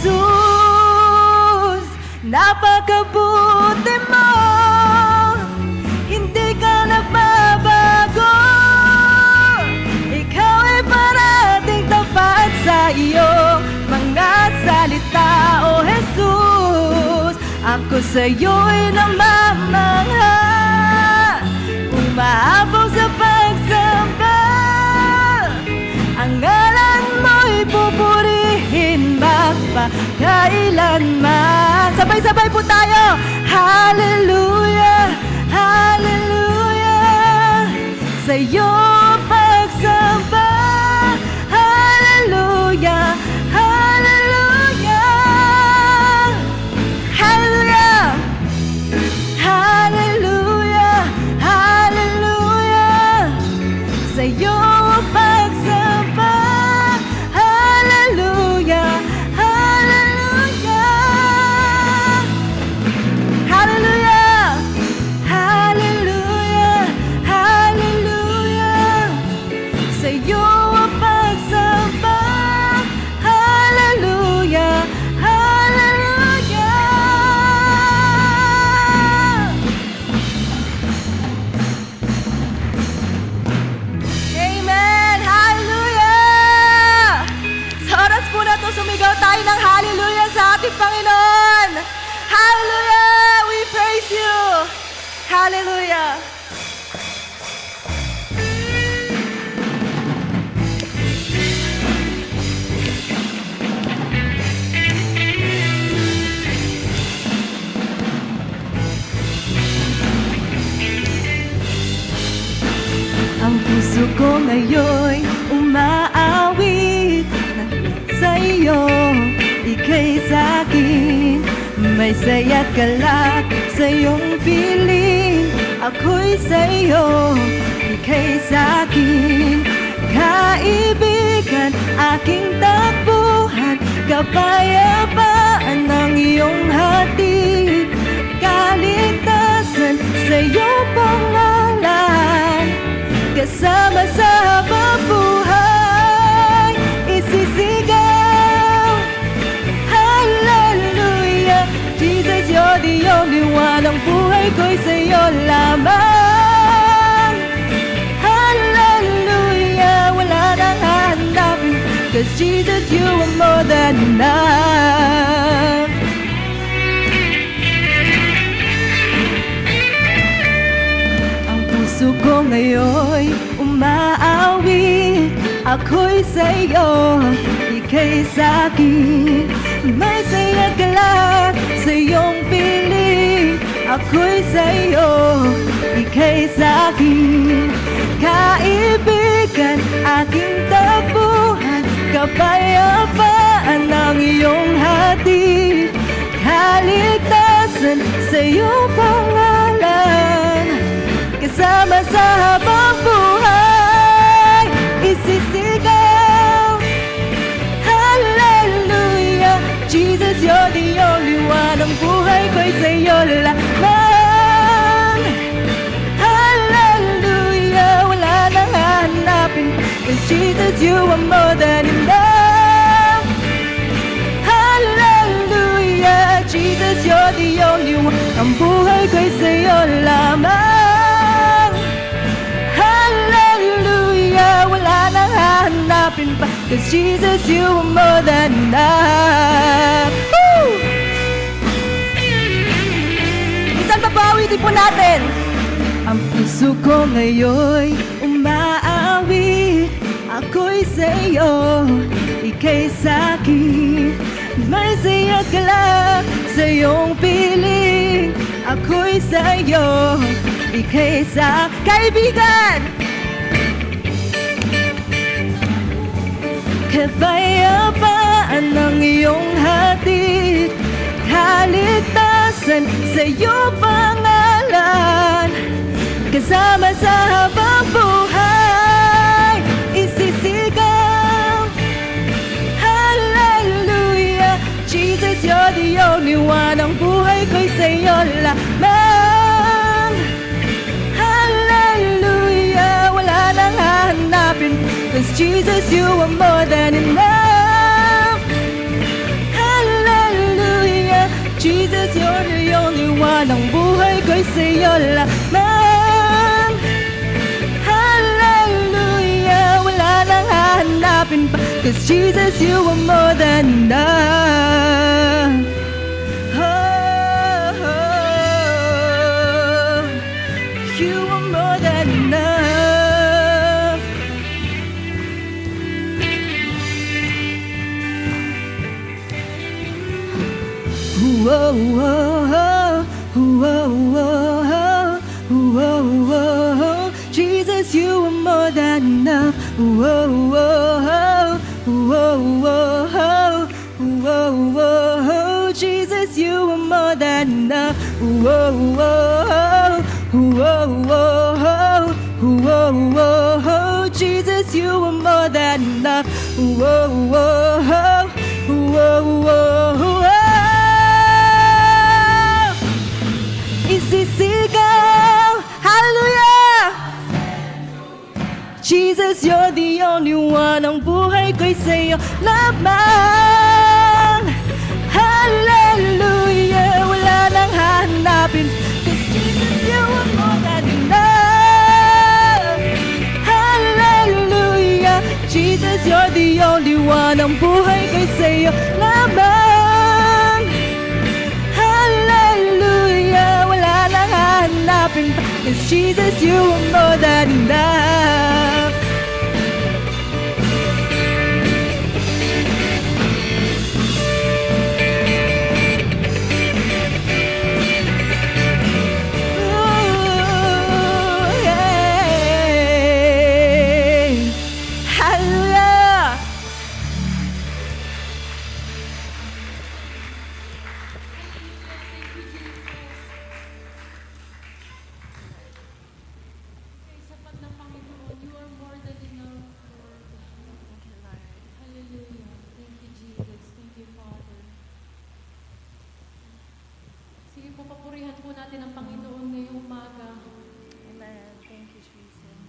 Jesus, napakabuti mo. Hindi ka nagbabago. Ikaw ay parating tapat sa iyong mga salita, O Jesus. Ako sa'yo'y namamangha, umaabog sa pagsamba. Ang ngalan mo'y pupurihin magpakailanman. Sabay-sabay po tayo. Hallelujah, hallelujah. Sa'yo pagsamba. Hallelujah, hallelujah. Hallelujah, hallelujah, hallelujah. Sa'yo pagsamba. Hallelujah, hallelujah. Hallelujah, hallelujah, hallelujah. Sa'yo pagsamba. Hallelujah, hallelujah. Amen! Hallelujah! Sa oras po na to, sumigaw tayo ng hallelujah sa ating Panginoon! Hallelujah! We praise you! Hallelujah! Ang puso ko ngayon'y umaawit sa iyo, ika'y sa'kin. May saya't galak sa iyong piling. Ako'y sa iyo, ika'y sa'kin. Kaibigan, aking takbuhan, kapayapaan ng iyong hatid. Kaligtasan sa iyong pangalan, kasama sa habang buhay, isisigaw. Hallelujah, Jesus, you're the only one. Ang buhay ko'y sa'yo lamang. Hallelujah, wala nang hahanapin, 'cause Jesus, you are more than enough. Puso ko ngayon'y umaawit. Ako'y sa'yo, ika'y sa'kin. May saya't galak sa iyong piling. Ako'y sa'yo, ika'y sa'kin. Kaibigan, aking takbuhan, kapayapaan ng iyong hatid. Kaligtasan sa iyong pangalan, kasama sa habang buhay, isisigaw. Hallelujah, Jesus, you're the only one. Ang buhay ko'y sa'yo lamang. Hallelujah, wala nang hahanapin, 'cause Jesus, you are more than enough. Hallelujah, Jesus, you're the only one. Ang buhay ko'y sa'yo lamang. Hallelujah, wala nang hahanapin pa, 'cause Jesus, you are more than enough. Woo! Minsan pa ba awitin po natin? Ang puso ko ngayon'y umaawit. Ako'y sa'yo, ika'y sa'kin. May saya't galak sa iyong piling. Ako'y sa'yo, ika'y sa kaibigan. Kapayapaan ng iyong hatid. Kaligtasan sa iyong pangalan, kasama sa habang buhay, isisigaw. Hallelujah, Jesus, you're the only one. Ang buhay ko'y sa'yo lamang. Hallelujah, wala nang hahanapin, 'cause Jesus, you are more than enough. Hallelujah, liwan ng buhay ko'y sa'yo lamang. Hallelujah, wala nang hahanapin pa, 'cause Jesus, you are more than enough. Oh, oh, you are more than enough. Whoa, whoa, whoa, whoa, whoa, whoa. Jesus, you are more than enough. Whoa, whoa, whoa, whoa, whoa, whoa. Jesus, you are more than enough. Whoa, whoa, whoa, whoa, whoa, whoa. Jesus, you are more than enough. Whoa, whoa, whoa, whoa. Isisigaw, hallelujah! Jesus, you're the only one. Ang buhay ko'y sa'yo lamang. Hallelujah, wala nang hahanapin, 'cause Jesus, you are more than enough. Hallelujah, Jesus, you're the only one. Ang buhay ko'y sa'yo lamang. Hallelujah, wala nang hahanapin pa, 'cause Jesus, you are more than enough. Ooh, yeah. Hallelujah. Sapat na Panginoon, you are more than enough, Lord. Hallelujah. Thank you, Jesus. Thank you, Father. Sige po, papurihan po natin ang Panginoon ngayong umaga. Amen. Thank you, Jesus.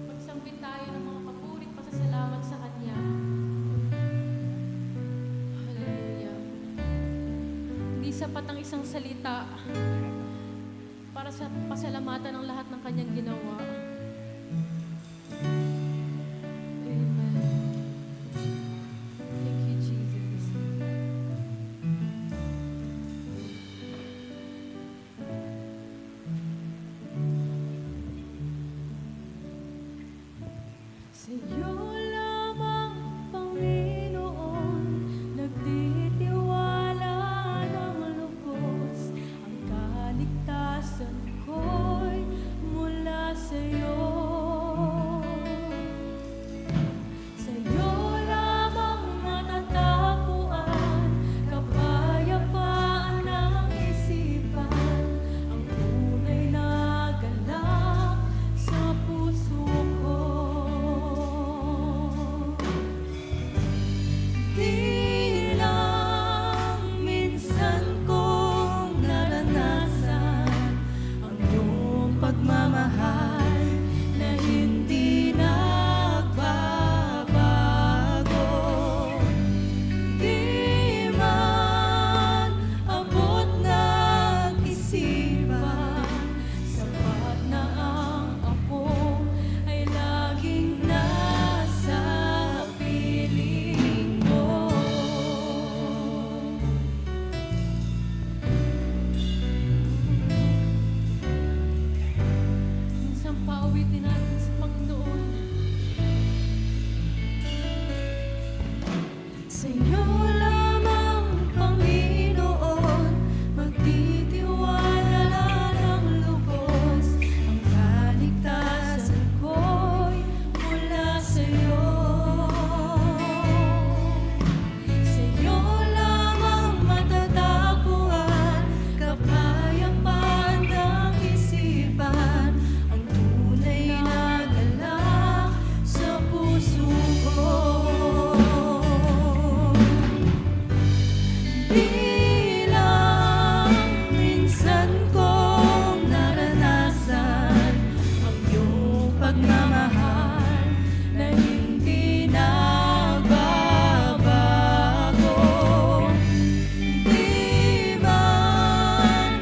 Magsambit tayo ng mga papurit pasasalamat sa Kanya. Hallelujah. Hindi sapat ang isang salita para sa pasalamatan ng lahat ng Kanyang ginawa. Amen. Thank you, Jesus. Sa'yo lamang, Panginoon, nagtitiwala ng lubos. Ang kaligtasan ko'y mula sa'yo. Sa'yo lamang matatagpuan kapayapaan ng isipan. Ang tunay na galak sa puso ko. Di lang minsan kong naranasan ang iyong pagmamahal na hindi nagbabago. Di man abot ng isipan, sapat na ang ako ay laging nasa piling mo. Minsan pauwitin natin sa Panginoon. Sa'yo lamang, Panginoon, magtitiwala ng lubos. Ang kaligtasan ko'y mula sa'yo. Sa'yo lamang matatagpuan kapayapaan ng isipan. Ang tunay na galak sa puso ko. Di lang minsan kong naranasan ang iyong pagmamahal na hindi nagbabago. Di man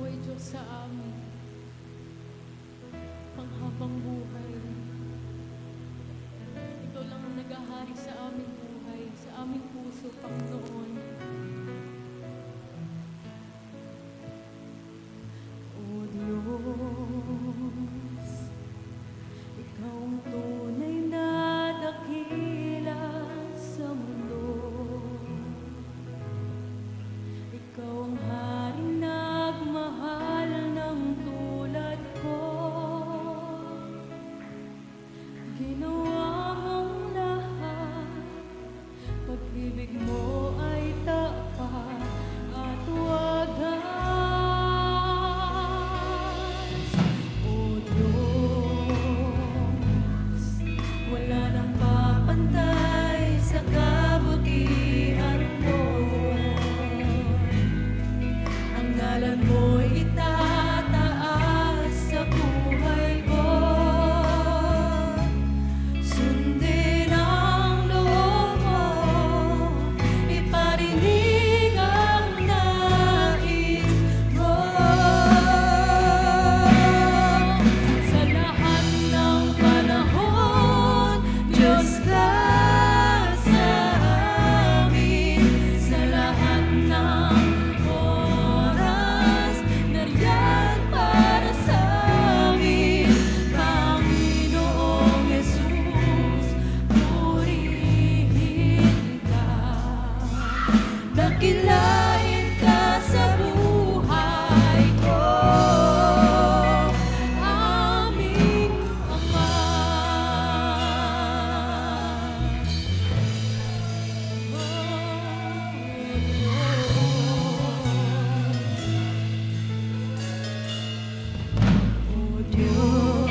Ikaw ay Diyos sa amin, panghabang buhay. Ikaw lang ang naghahari sa aming buhay, sa aming puso, Panginoon. O Diyos, Ikaw ang tunay na dakila sa mundo. Ikaw ang haring nagmahal ng tulad ko. Ginawa mong lahat, pag-ibig mo ay tapat at wagas. O Diyos, wala nang papantay sa kabutihan mo. Ang ngalan mo'y itataas sa buhay ko. Sundin ang loob mo, iparinig ang nais mo. Sa lahat ng panahon, Diyos ka sa amin. Sa lahat ng oras, nariyan para sa amin. Panginoong Yesus, purihin ka. Dakilain ka sa buhay ko, aming Ama. O Diyos,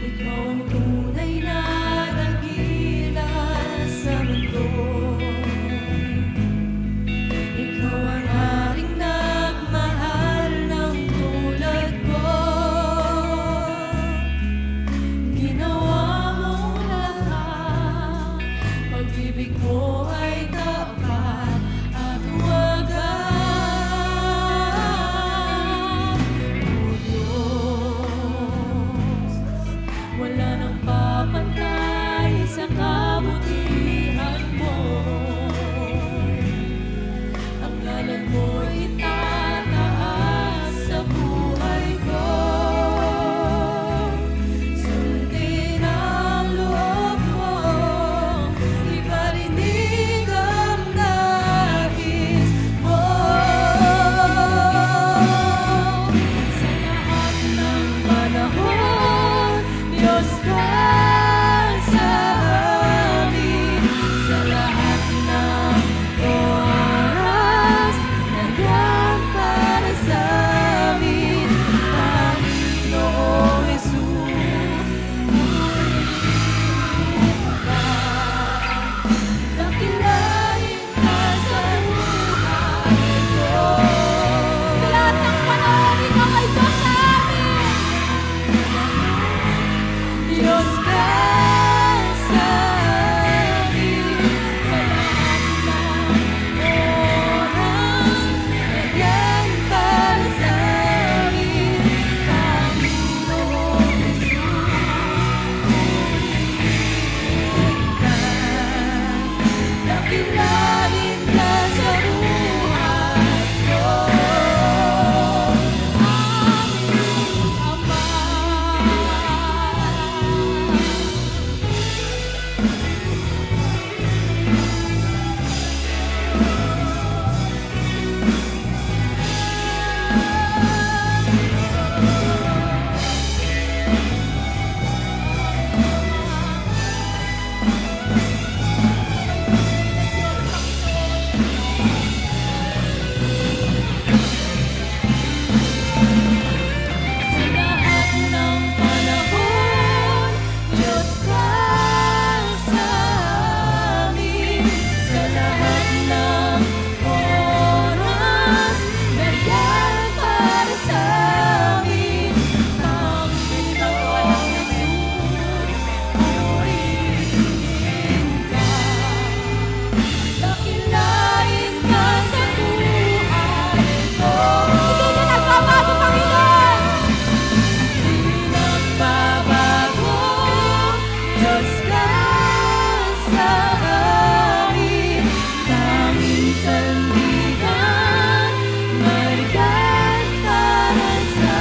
Ikaw ang tunay na dakila sa mundo. Ikaw ang haring nagmahal ng tulad ko. Ginawa mong lahat, pag-ibig mo ay tapat at wagas. O Diyos, wala nang papantay sa kabutihan mo. Ang ngalan mo'y itataas sa buhay ko. Sundin ang loob mo, iparinig ang nais mo. Sa lahat ng panahon, Diyos ka sa amin. Diyos ka sa amin, tanging sandigan, marigat para sa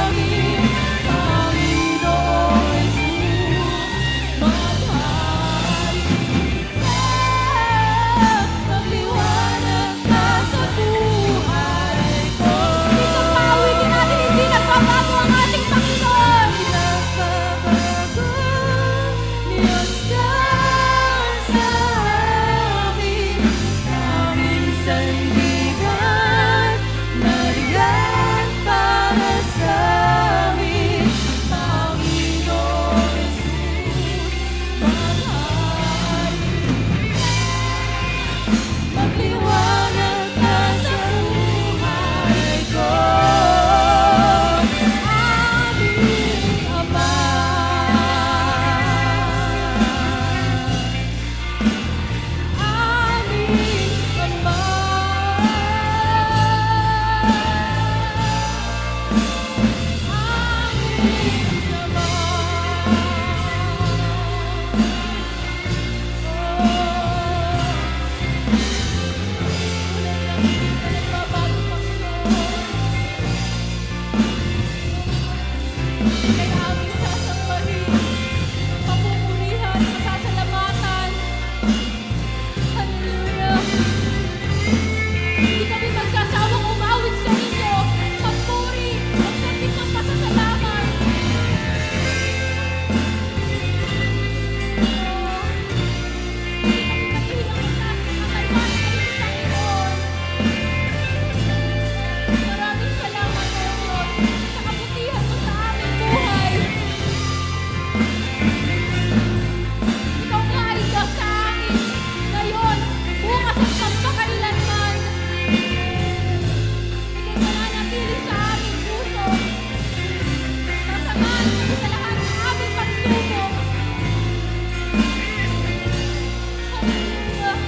amin, Panginoong Jesus, maghari ka, magliwanag ka sa buhay ko. Isang pawitin natin, hindi nagbabago ang ating Panginoon. Nagbabago, Diyos ka sa amin, aming sandigan, marigat para sa amin, Panginoon Jesus, maghari magliwanag ka sa buhay ko, aming Ama. Aming Ama. Aming Kaya aming sasambahin, papupurihan, masasalamatan. Hallelujah! Hindi kami magsasawang umawit sa inyo, magpuri, magsambit ng pasasalamat. Hindi kami maiilang sa Panginoon. Maraming salamat, O Diyos, sa kabutihan mo sa aming buhay. Ikaw nga ay Diyos sa amin, ngayon, bukas at magpakailanman. Ika'y mananatili sa aming puso. Sasamahan kami sa lahat ng aming pagsubok. Hallelujah!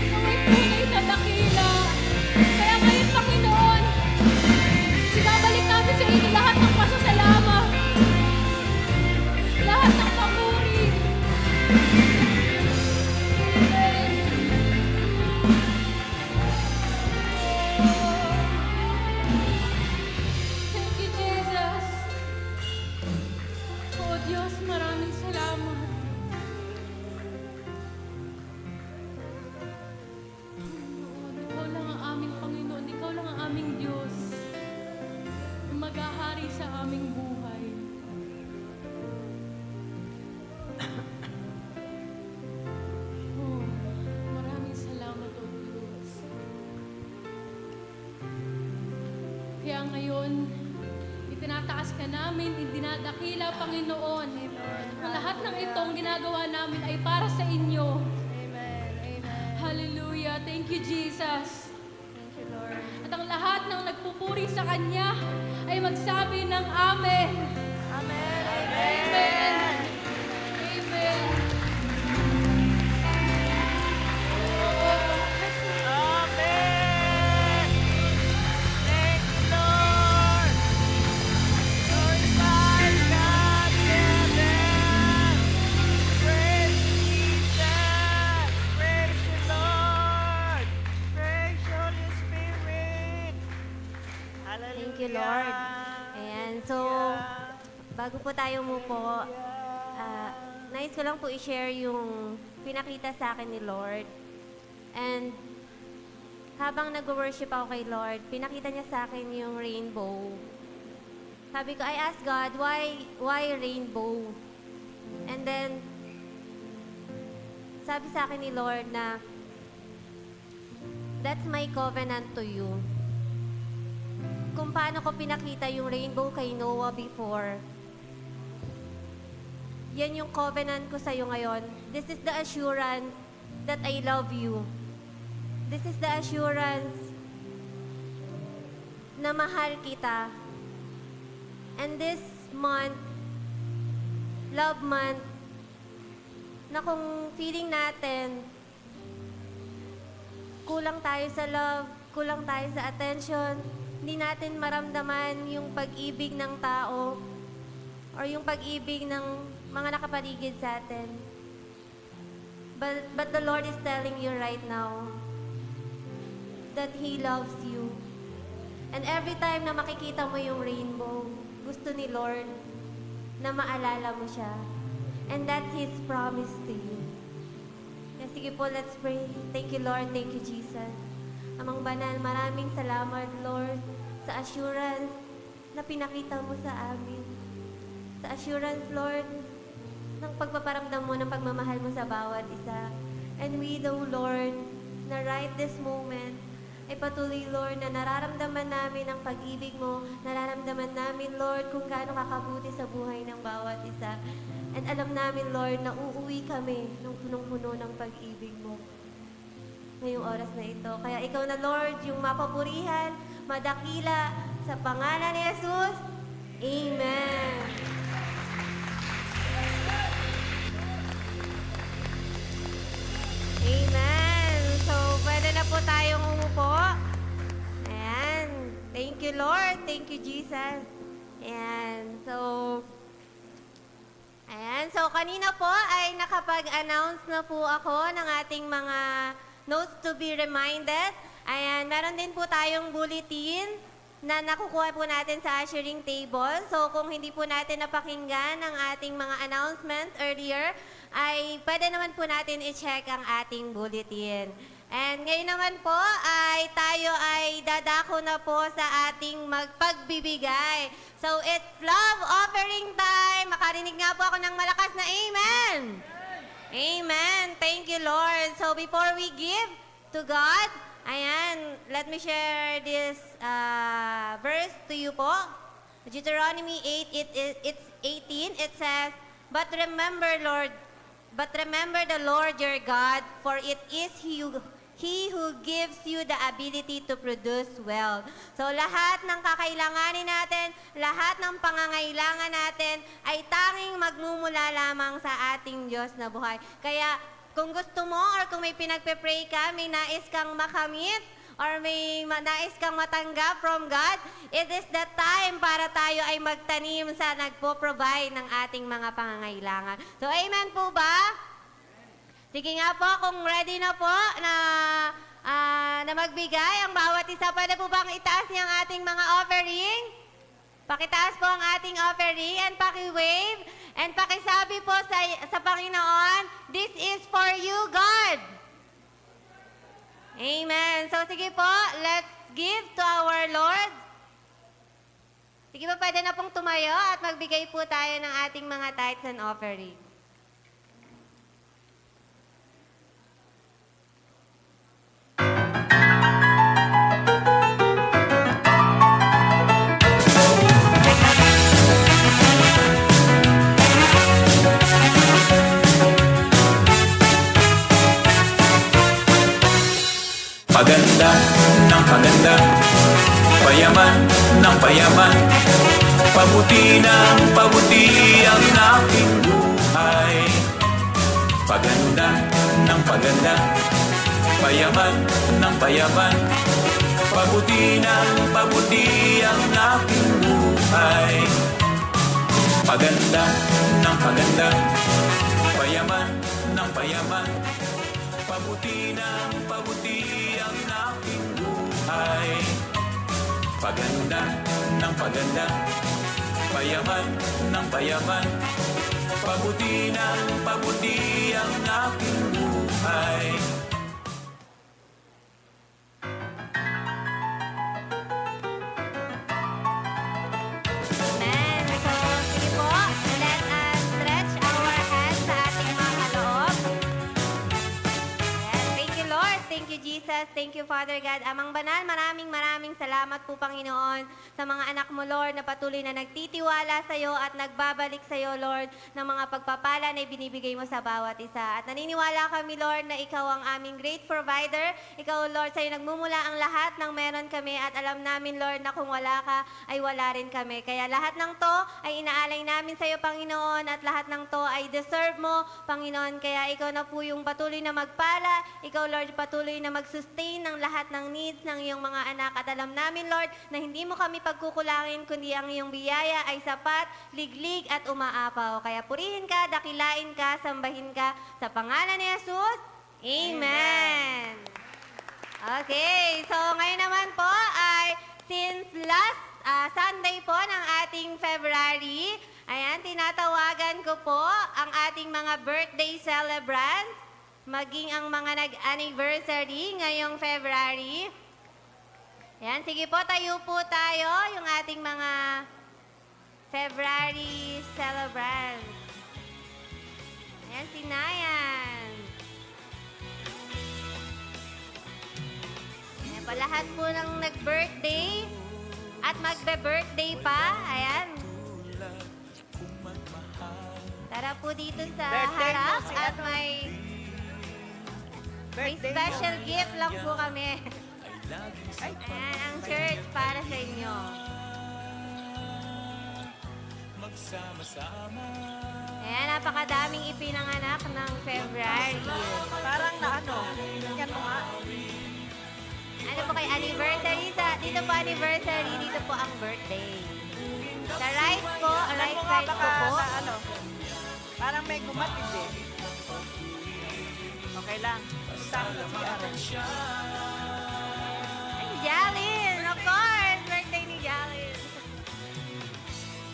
Ikaw ay tunay na dakila. Kaya ngayon, Panginoon, sinabalik namin sa inyo lahat ng pasasalamat, lahat ng papuri. Amen. Thank you, Jesus. Oh Diyos, maraming salamat. Panginoon, Ikaw lang ang aming Panginoon, Ikaw lang ang aming Diyos, na maghahari sa aming buhay. Oh, maraming salamat, O Diyos. Kaya ngayon, itinataas ka namin, idinadakila, Panginoon. Ang lahat ng itong ginagawa namin ay para sa inyo. Amen. Amen. Hallelujah. Thank you, Jesus. Thank you, Lord. At ang lahat ng nagpupuri sa Kanya ay magsabi ng Amen. Amen. Amen. Amen. Amen. Thank you, Lord. Glorify God in heaven. Praise Jesus. Praise the Lord. Praise Holy Spirit. Hallelujah. Thank you, Lord. Ayan, so, bago po tayo umupo, nais ko lang po i-share yung pinakita sa akin ni Lord. And, habang nag-worship ako kay Lord, pinakita niya sa akin yung rainbow. Sabi ko, I asked God, why rainbow? And then, sabi sa akin ni Lord na, that's my covenant to you. Kung paano ko pinakita yung rainbow kay Noah before, yan yung covenant ko sa'yo ngayon. This is the assurance that I love you. This is the assurance na mahal kita. And this month, love month, na kung feeling natin, kulang tayo sa love, kulang tayo sa attention, hindi natin maramdaman yung pag-ibig ng tao or yung pag-ibig ng mga nakapaligid sa atin. But the Lord is telling you right now that He loves you. And every time na makikita mo yung rainbow, gusto ni Lord na maalala mo siya. And that's His promise to you. Kaya sige po, let's pray. Thank you, Lord. Thank you, Jesus. Amang banal, maraming salamat, Lord, sa assurance na pinakita mo sa amin. Sa assurance, Lord, ng pagpaparamdam mo, ng pagmamahal mo sa bawat isa. And we know, Lord, na right this moment, ay patuloy, Lord, na nararamdaman namin ang pag-ibig mo, nararamdaman namin, Lord, kung gaano kakabuti sa buhay ng bawat isa. And alam namin, Lord, na uuwi kami ng punong-puno ng pag-ibig mo ngayong oras na ito. Kaya ikaw na, Lord, yung mapapurihan, madakila, sa pangalan ni Jesus. Amen. Amen. So, pwede na po tayong umupo. Ayan. Thank you, Lord. Thank you, Jesus. Ayan. So, kanina po ay nakapag-announce na po ako ng ating mga notes to be reminded. Ayan. Meron din po tayong bulletin na nakukuha po natin sa ushering table. So, kung hindi po natin napakinggan ang ating mga announcement earlier, ay pwede naman po natin i-check ang ating bulletin. And ngayon naman po ay tayo ay dadako na po sa ating magpagbibigay. So, it's love offering time. Makarinig nga po ako ng malakas na amen. Amen. Thank you, Lord. So, before we give to God, ayan, let me share this verse to you po. Deuteronomy 8, it's 18, it says, But remember the Lord your God, for it is He who gives you the ability to produce wealth. So lahat ng kakailanganin natin, lahat ng pangangailangan natin ay tanging magmumula lamang sa ating Diyos na buhay. Kaya kung gusto mo or kung may pinagpe-pray ka, may nais kang makamit, or may nais kang matanggap from God, it is the time para tayo ay magtanim sa nagpo-provide ng ating mga pangangailangan. So, amen po ba? Sige nga po, kung ready na po na magbigay ang bawat isa, pwede po bang itaas niya ang ating mga offering? Pakitaas po ang ating offering and paki-wave and pakisabi po sa Panginoon, this is for you, God. Amen. So, sige po, let's give to our Lord. Sige po, pwede na pong tumayo at magbigay po tayo ng ating mga tithes and offering. Paganda ng paganda, payaman ng payaman, pabuti ng pabuti ang aking buhay. Paganda ng paganda, payaman ng payaman, pabuti ng pabuti ang aking buhay. Paganda ng paganda, payaman ng payaman, pabuti ng pabuti ang aking buhay. Paganda ng paganda, payaman ng payaman, pabuti ng pabuti ang aking buhay. Amen. So, sige po, let us stretch our hands sa ating mga kaloob. Ayan. Thank you, Lord. Thank you, Jesus. Thank you, Father God. Amang banal, maraming salamat po, Panginoon, sa mga anak mo, Lord, na patuloy na nagtitiwala sa iyo at nagbabalik sa iyo, Lord, ng mga pagpapala na ibinibigay mo sa bawat isa. At naniniwala kami, Lord, na ikaw ang aming great provider. Ikaw, Lord, sa iyo nagmumula ang lahat ng meron kami at alam namin, Lord, na kung wala ka, ay wala rin kami. Kaya lahat ng to ay inaalay namin sa iyo, Panginoon, at lahat ng to ay deserve mo, Panginoon. Kaya ikaw na po yung patuloy na magpala, ikaw, Lord, patuloy na mag-sustain sustain ng lahat ng needs ng iyong mga anak. At alam namin, Lord, na hindi mo kami pagkukulangin, kundi ang iyong biyaya ay sapat, liglig at umaapaw. Kaya purihin ka, dakilain ka, sambahin ka sa pangalan ni Jesus. Amen! Okay, so ngayon naman po ay since last Sunday po ng ating February, ayan, tinatawagan ko po ang ating mga birthday celebrants, maging ang mga nag-anniversary ngayong February. Ayan, sige po, tayo po tayo, yung ating mga February celebrants. Ayan, si Nayan. Ayan po, lahat po ng nag-birthday at magbe-birthday pa. Ayan. Tara po dito sa Birthday mo harap si at ano? may Birthday special mo. gift lang po kami. Ayan, ang shirt para sa inyo. Ayan, napakadaming ipinanganak ng February. Parang na ano. Yan mo nga. Ano po kay anniversary? Dito po anniversary, dito po ang birthday. Sa right po, Alam right mo nga side baka ko po. na ano. Parang may gumatid eh. Okay lang. Stop na siya. Ay, Jalin! Of course! Birthday ni Jalin.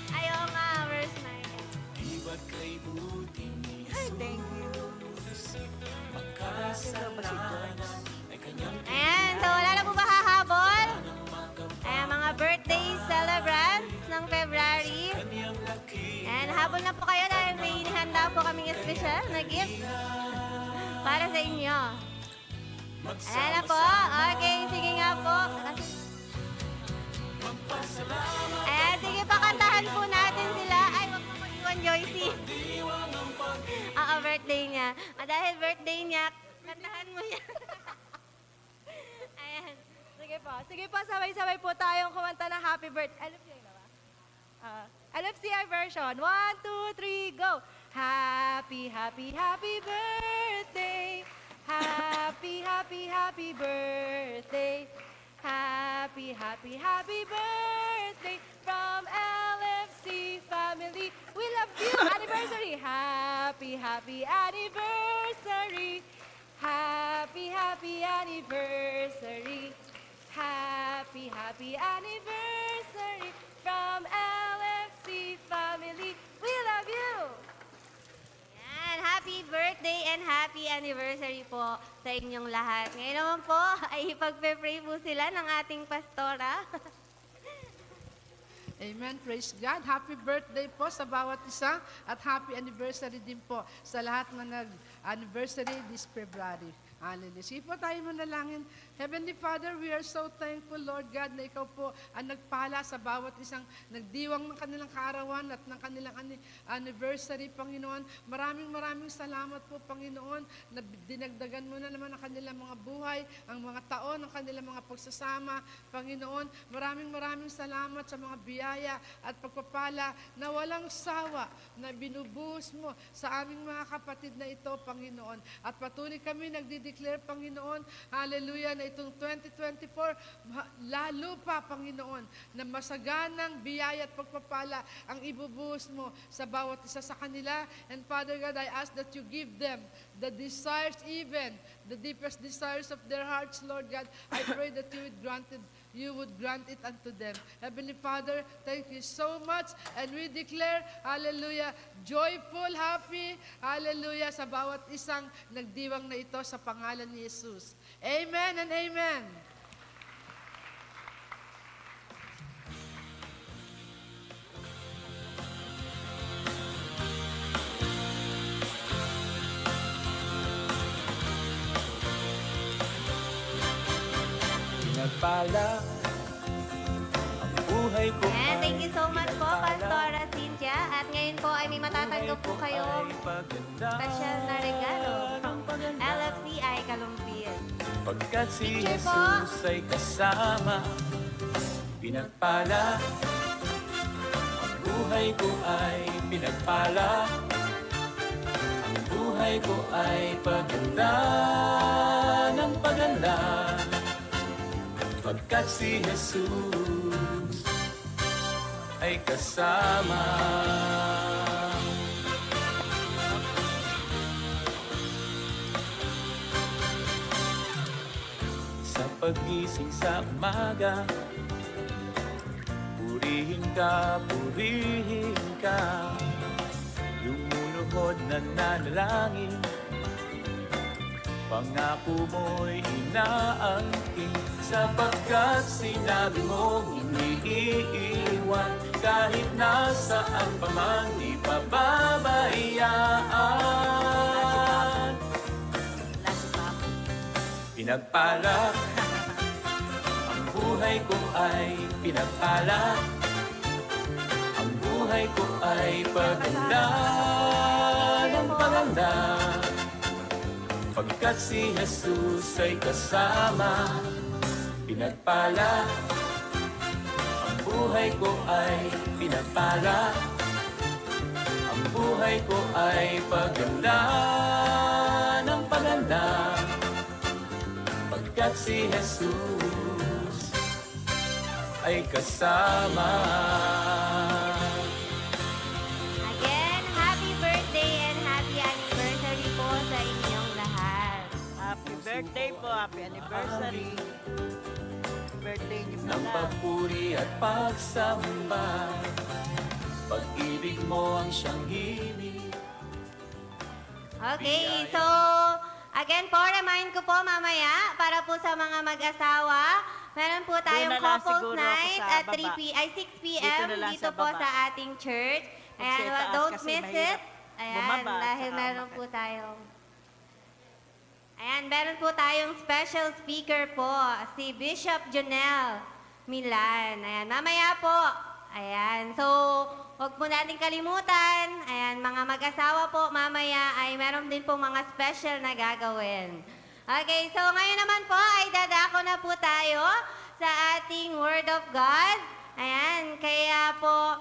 Ayaw nga, where's my... Ay, thank you. Sino ba si George? Ayan, so wala na po ba hahabol? Ayan, mga birthday celebrants ng February. Ayan, habol na po kayo dahil may inihanda po kaming special na gift para sa inyo. Ayan na po. Okay, sige nga po. Ayan, sige pa, kantahan po natin sila. Ay, wag mo mag-iwan, Joycey. Birthday niya. Dahil birthday niya, kantahan mo yan. Ayan. Sige po, sabay-sabay po tayong kumanta ng happy birthday. LFCI na ba? LFCI version. 1, 2, 3, go! Happy, happy, happy birthday. Happy, happy, happy birthday. Happy, happy, happy birthday from LFC family. We love you. Anniversary. Happy, happy anniversary. Happy, happy anniversary. Happy, happy anniversary from LFC family. We love you. Ayan, happy birthday and happy anniversary po sa inyong lahat. Ngayon naman po ay ipagpe-pray po sila ng ating pastora. Amen. Praise God. Happy birthday po sa bawat isa at happy anniversary din po sa lahat na nag-anniversary this February. Hallelujah. Sige po tayo manalangin. Heavenly Father, we are so thankful, Lord God, na ikaw po ang nagpala sa bawat isang nagdiwang ng kanilang kaarawan at ng kanilang anniversary, Panginoon. Maraming salamat po, Panginoon, na dinagdagan mo na naman ang kanilang mga buhay, ang mga taon, ang kanilang mga pagsasama, Panginoon. Maraming salamat sa mga biyaya at pagpapala na walang sawa na binubuhos mo sa aming mga kapatid na ito, Panginoon. At patuloy kami nagdi-declare, Panginoon, hallelujah, na itong 2024, lalo pa, Panginoon, na masaganang biyaya at pagpapala ang ibubuhos mo sa bawat isa sa kanila. And Father God, I ask that you give them the desires, even the deepest desires of their hearts, Lord God. I pray that you would grant it unto them. Heavenly Father, thank you so much. And we declare, hallelujah, joyful, happy, hallelujah, sa bawat isang nagdiwang na ito sa pangalan ni Jesus. Amen and amen. Pinagpala ang buhay ko. Ayan, thank you so much po, Pastora Cynthia. At ngayon po ay may matatanggap po kayong special na regalo from LFCI Kalumpit. Pagkat si Picture po. Jesus ay kasama, pinagpala. Ang buhay ko ay pinagpala. Ang buhay buhay ko ay paganda ng paganda, pagkat si Jesus ay kasama. Sa pagising sa umaga, purihin ka, lumuluhod na nanalangin, pangako mo'y inaangkin, sapagkat sinabi mong iniiwan, kahit nasaan pa man di pababayaan. Pinagpala, ang buhay ko ay pinagpala, ang buhay ko ay paganda ng paganda, pagkat si Jesus ay kasama. Pinagpala, ang buhay ko ay pinagpala, ang buhay ko ay paganda ng paganda, pagkat si Jesus ay kasama. Again, happy birthday and happy anniversary po sa inyong lahat. Happy birthday po, happy anniversary. Birthday niyo Ng pala. papuri at pagsamba, pag-ibig mo ang siyang himig. Okay, so again po, remind ko po mamaya para po sa mga mag-asawa, meron po tayong Doon na lang couples siguro ako night sa at baba. 6 p.m. Dito na lang dito sa po baba. sa ating church. Kasi Ayan, taas don't kasi miss mahirap it. Ayan, bumaba at dahil saka meron umakyat. po tayong Ayan, meron po tayong special speaker po, si Bishop Jonel Milan. Ayan, mamaya po. Ayan, so huwag po natin kalimutan. Ayan, mga mag-asawa po, mamaya ay meron din po mga special na gagawin. Okay, so ngayon naman po ay dadako na po tayo sa ating Word of God. Ayan, kaya po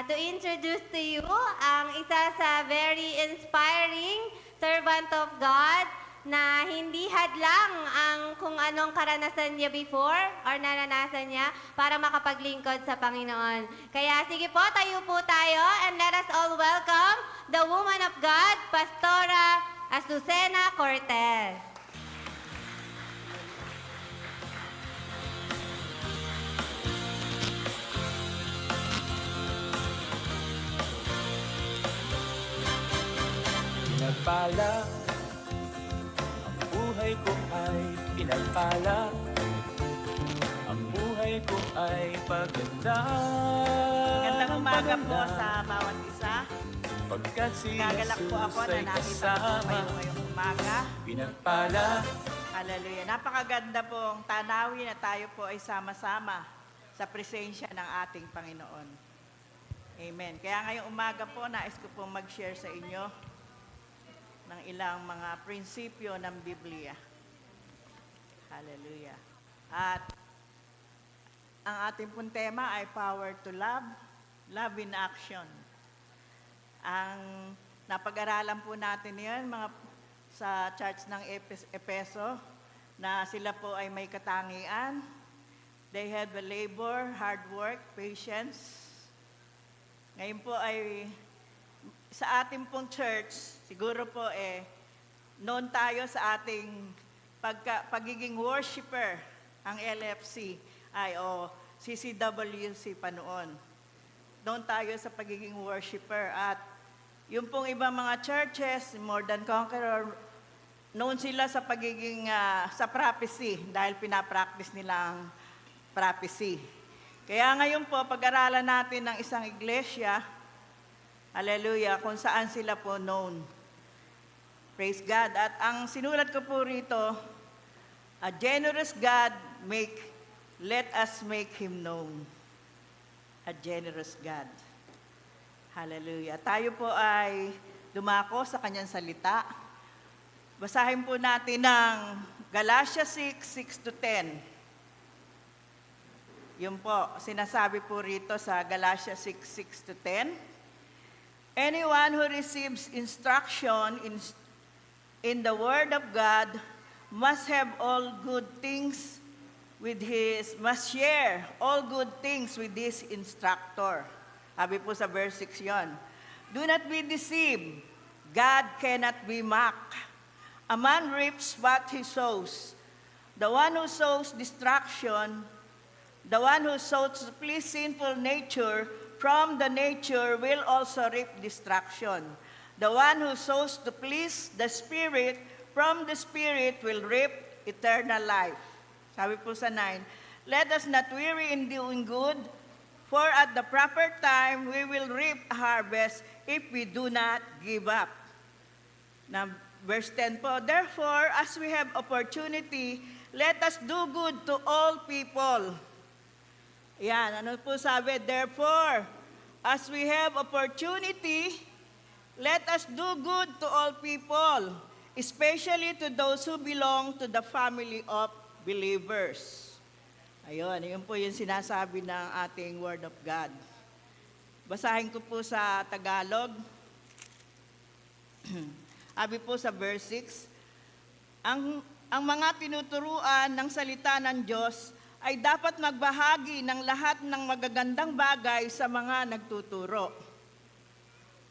to introduce to you ang isa sa very inspiring servant of God na hindi hadlang ang kung anong karanasan niya before or naranasan niya para makapaglingkod sa Panginoon. Kaya sige po, tayo po tayo and let us all welcome the woman of God, Pastora Azucena Cortez. Pinagpala, ang buhay ko ay pinagpala, ang buhay ko ay paganda. Magandang ng umaga po paganda, sa bawat isa. pagkat si Gagalak po ako Jesus na ay nakita ko kasama. kayo ngayong umaga. Pinagpala, Hallelujah. Napakaganda pong tanawin na tayo po ay sama-sama sa presensya ng ating Panginoon. Amen. Kaya ngayong umaga po, nais ko pong mag-share sa inyo ng ilang mga prinsipyo ng Biblia. Hallelujah. At ang ating pong tema ay Power to Love, Love in Action. Ang napag-aralan po natin yan, mga sa church ng Epeso, na sila po ay may katangian. They had the labor, hard work, patience. Ngayon po ay sa ating pong church, siguro po known tayo sa ating pagiging worshiper, ang LFC ay CCWC pa noon. Known tayo sa pagiging worshiper at yung pong ibang mga churches, More Than Conqueror, known sila sa pagiging sa prophecy dahil pinapractice nila ang prophecy. Kaya ngayon po, pag-aralan natin ng isang iglesia, hallelujah, kung saan sila po known. Praise God. At ang sinulat ko po rito, a generous God, let us make Him known. A generous God. Hallelujah. Tayo po ay dumako sa kanyang salita. Basahin po natin ng Galatia 6:6-10. Yun po, sinasabi po rito sa Galatia 6:6-10. Anyone who receives instruction in the Word of God must have all good things must share all good things with his instructor. Sabi po sa verse 6 yon. Do not be deceived. God cannot be mocked. A man reaps what he sows. The one who sows destruction, the one who sows to please sinful nature, from the nature will also reap destruction. The one who sows to please the Spirit, from the Spirit will reap eternal life. Sabi po sa 9, let us not weary in doing good, for at the proper time we will reap a harvest if we do not give up. Now, verse 10 po, therefore, as we have opportunity, let us do good to all people. Yan, ano po sabi? Therefore, as we have opportunity, let us do good to all people, especially to those who belong to the family of believers. Ayun, yun po yung sinasabi ng ating Word of God. Basahin ko po sa Tagalog. Sabi po sa verse 6, ang mga tinuturuan ng salita ng Diyos ay dapat magbahagi ng lahat ng magagandang bagay sa mga nagtuturo.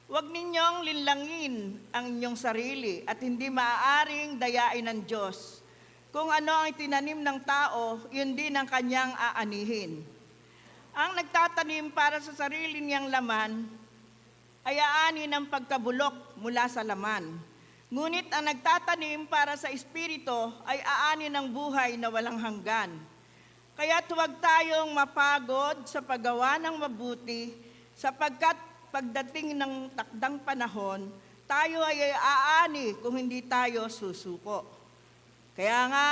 Huwag ninyong linlangin ang inyong sarili at hindi maaaring dayain ng Diyos. Kung ano ang itinanim ng tao, yun din ang kanyang aanihin. Ang nagtatanim para sa sarili niyang laman, ay aani ng pagkabulok mula sa laman. Ngunit ang nagtatanim para sa Espiritu ay aani ng buhay na walang hanggan. Kaya huwag tayong mapagod sa paggawa ng mabuti, sapagkat pagdating ng takdang panahon, tayo ay aani kung hindi tayo susuko. Kaya nga,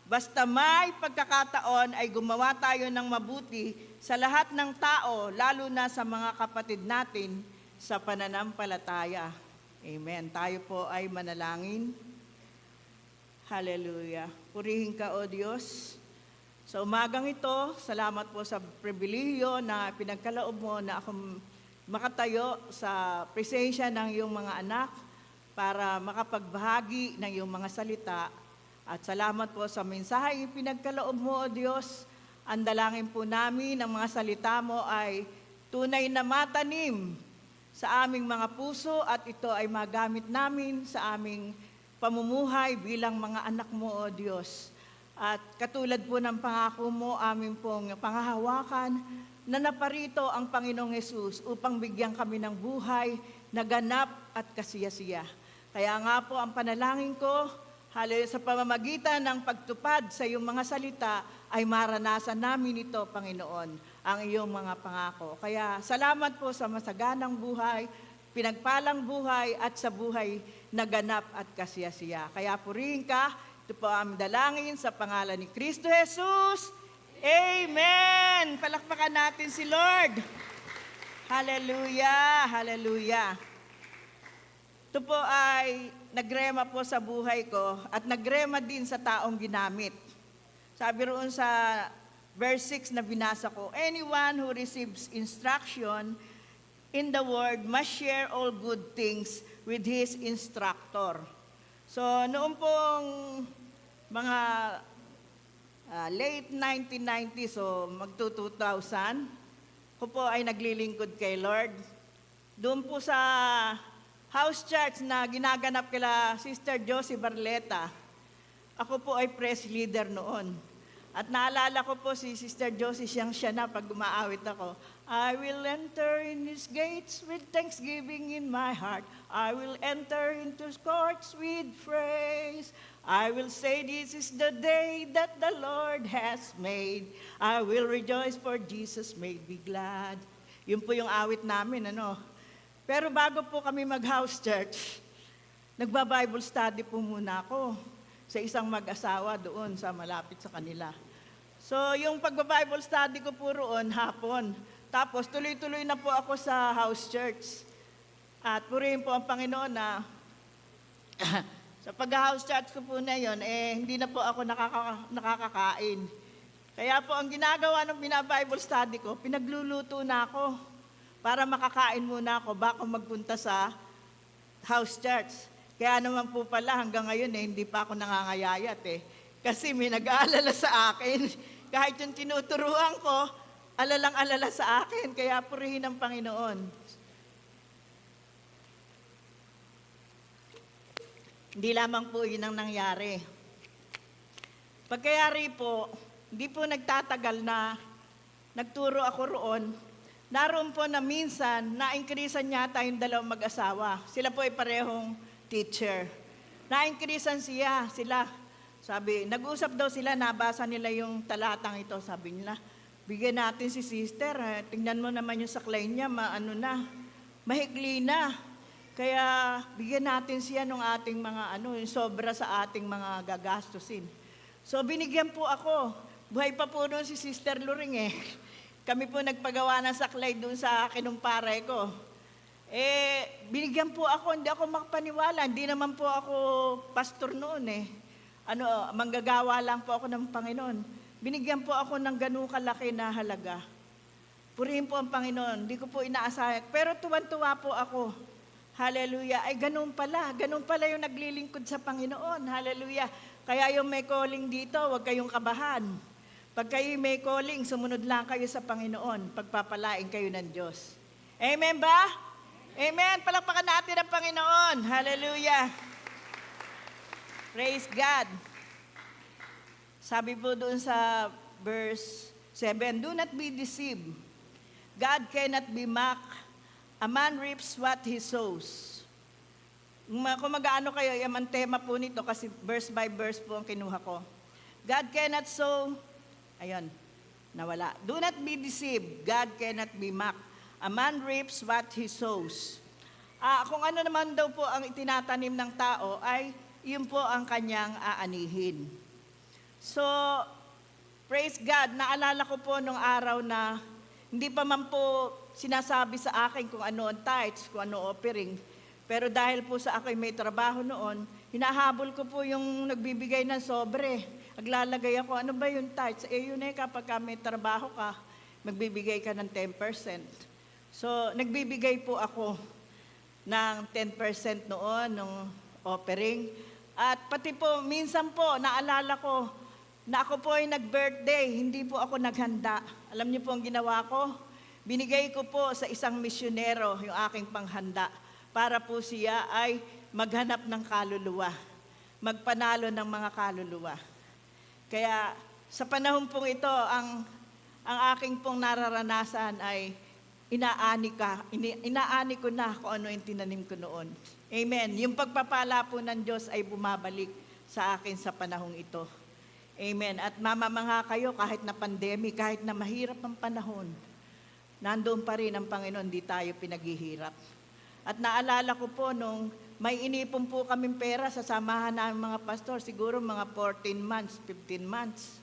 basta may pagkakataon ay gumawa tayo ng mabuti sa lahat ng tao, lalo na sa mga kapatid natin sa pananampalataya. Amen. Tayo po ay manalangin. Hallelujah. Purihin ka, O Diyos. Sa umagang ito, salamat po sa pribilehiyo na pinagkaloob mo na ako makatayo sa presensya ng iyong mga anak para makapagbahagi ng iyong mga salita. At salamat po sa mensahe pinagkaloob mo, O Diyos. Ang dalangin po namin ng mga salita mo ay tunay na matanim sa aming mga puso at ito ay magamit namin sa aming pamumuhay bilang mga anak mo, O Diyos. At katulad po ng pangako mo, amin pong pangahawakan na naparito ang Panginoong Hesus upang bigyan kami ng buhay na ganap at kasiyasiya. Kaya nga po ang panalangin ko, hallelujah, sa pamamagitan ng pagtupad sa iyong mga salita, ay maranasan namin ito, Panginoon, ang iyong mga pangako. Kaya salamat po sa masaganang buhay, pinagpalang buhay at sa buhay na ganap at kasiyasiya. Kaya purihin ka, ito po ang dalangin sa pangalan ni Kristo Jesus. Amen! Palakpakan natin si Lord. Hallelujah! Hallelujah! Ito po ay nagrema po sa buhay ko at nagrema din sa taong ginamit. Sabi roon sa verse 6 na binasa ko, anyone who receives instruction in the word must share all good things with his instructor. So noong pong mga late 1990s, so magto-2000, ko po ay naglilingkod kay Lord. Doon po sa house church na ginaganap kila Sister Josie Barleta. Ako po ay press leader noon. At naalala ko po si Sister Josie, siya na pag umaawit ako. I will enter in his gates with thanksgiving in my heart. I will enter into his courts with praise. I will say this is the day that the Lord has made. I will rejoice for Jesus made me glad. Yun po yung awit namin, ano. Pero bago po kami mag-house church, nagba-Bible study po muna ako sa isang mag-asawa doon sa malapit sa kanila. So yung pagba-Bible study ko po roon, hapon. Tapos tuloy-tuloy na po ako sa house church. At purihin po ang Panginoon na sa pag-house church ko po na yun, hindi na po ako nakakakain. Kaya po ang ginagawa ng bina-Bible study ko, pinagluluto na ako para makakain muna ako bago magpunta sa house church. Kaya naman po pala hanggang ngayon hindi pa ako nangangayayat Kasi may nag-aalala sa akin. Kahit yung tinuturuan ko, alalang-alala sa akin. Kaya purihin ang Panginoon. Hindi lamang po yun ang nangyari. Pagkayari po, hindi po nagtatagal na nagturo ako roon. Naroon po na minsan, na-increasean niya tayong dalawang mag-asawa. Sila po ay parehong teacher. Na-increasean sila. Sabi, nag-usap daw sila, nabasa nila yung talatang ito. Sabi nila, bigyan natin si sister. Tingnan mo naman yung saklay niya, mahigli na. Kaya bigyan natin siya ng ating mga yung sobra sa ating mga gagastusin. So binigyan po ako. Buhay pa po doon si Sister Luring Kami po nagpagawa ng saklay doon sa kinumpare ko. Binigyan po ako, hindi ako makapaniwala. Hindi naman po ako pastor noon manggagawa lang po ako ng Panginoon. Binigyan po ako ng ganun kalaki na halaga. Purihin po ang Panginoon. Hindi ko po inaasahan. Pero tuwan-tuwa po ako. Hallelujah. Ay, ganun pala yung naglilingkod sa Panginoon. Hallelujah. Kaya yung may calling dito, huwag kayong kabahan. Pag kayo may calling, sumunod lang kayo sa Panginoon. Pagpapalain kayo ng Diyos. Amen ba? Amen. Palakpakan natin ang Panginoon. Hallelujah. Praise God. Sabi po doon sa verse 7, do not be deceived. God cannot be mocked. A man reaps what he sows. Kung mag-aano kayo, yung ang tema po nito kasi verse by verse po ang kinuha ko. God cannot sow, ayun, nawala. Do not be deceived. God cannot be mocked. A man reaps what he sows. Kung ano naman daw po ang itinatanim ng tao ay yun po ang kanyang aanihin. So, praise God, naalala ko po nung araw na hindi pa man po sinasabi sa akin kung ano ang tithes, kung ano offering. Pero dahil po sa akin may trabaho noon, hinahabol ko po yung nagbibigay ng sobre. Aglalagay ako, ano ba yung tithes? Yun kapag may trabaho ka, magbibigay ka ng 10%. So, nagbibigay po ako ng 10% noon, nung offering. At pati po, minsan po, naalala ko, na ako po ay nag-birthday, hindi po ako naghanda. Alam niyo po ang ginawa ko? Binigay ko po sa isang misyonero yung aking panghanda para po siya ay maghanap ng kaluluwa, magpanalo ng mga kaluluwa. Kaya sa panahon pong ito, ang aking pong nararanasan ay inaani ko na kung ano yung tinanim ko noon. Amen. Yung pagpapala po ng Diyos ay bumabalik sa akin sa panahong ito. Amen. At mamamangha kayo kahit na pandemic, kahit na mahirap ang panahon, nandoon pa rin ang Panginoon, di tayo pinaghihirap. At naalala ko po nung may inipon po kaming pera sa samahan namin mga pastor, siguro mga 14 months, 15 months.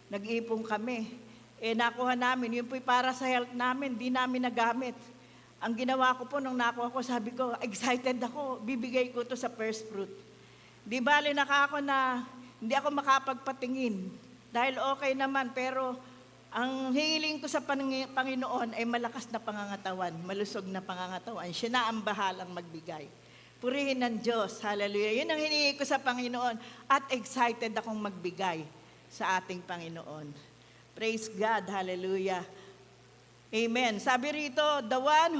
Nag-ipon kami. Nakuha namin, yun po para sa health namin, di namin nagamit. Ang ginawa ko po nung nakuha ko, sabi ko, excited ako, bibigay ko to sa first fruit. Di bali ako na hindi ako makapagpatingin dahil okay naman, pero ang hiling ko sa Panginoon ay malakas na pangangatawan, malusog na pangangatawan. Siya na ang bahalang magbigay. Purihin ng Diyos, hallelujah. Yun ang hiningi ko sa Panginoon at excited akong magbigay sa ating Panginoon. Praise God, hallelujah. Amen. Sabi rito, the one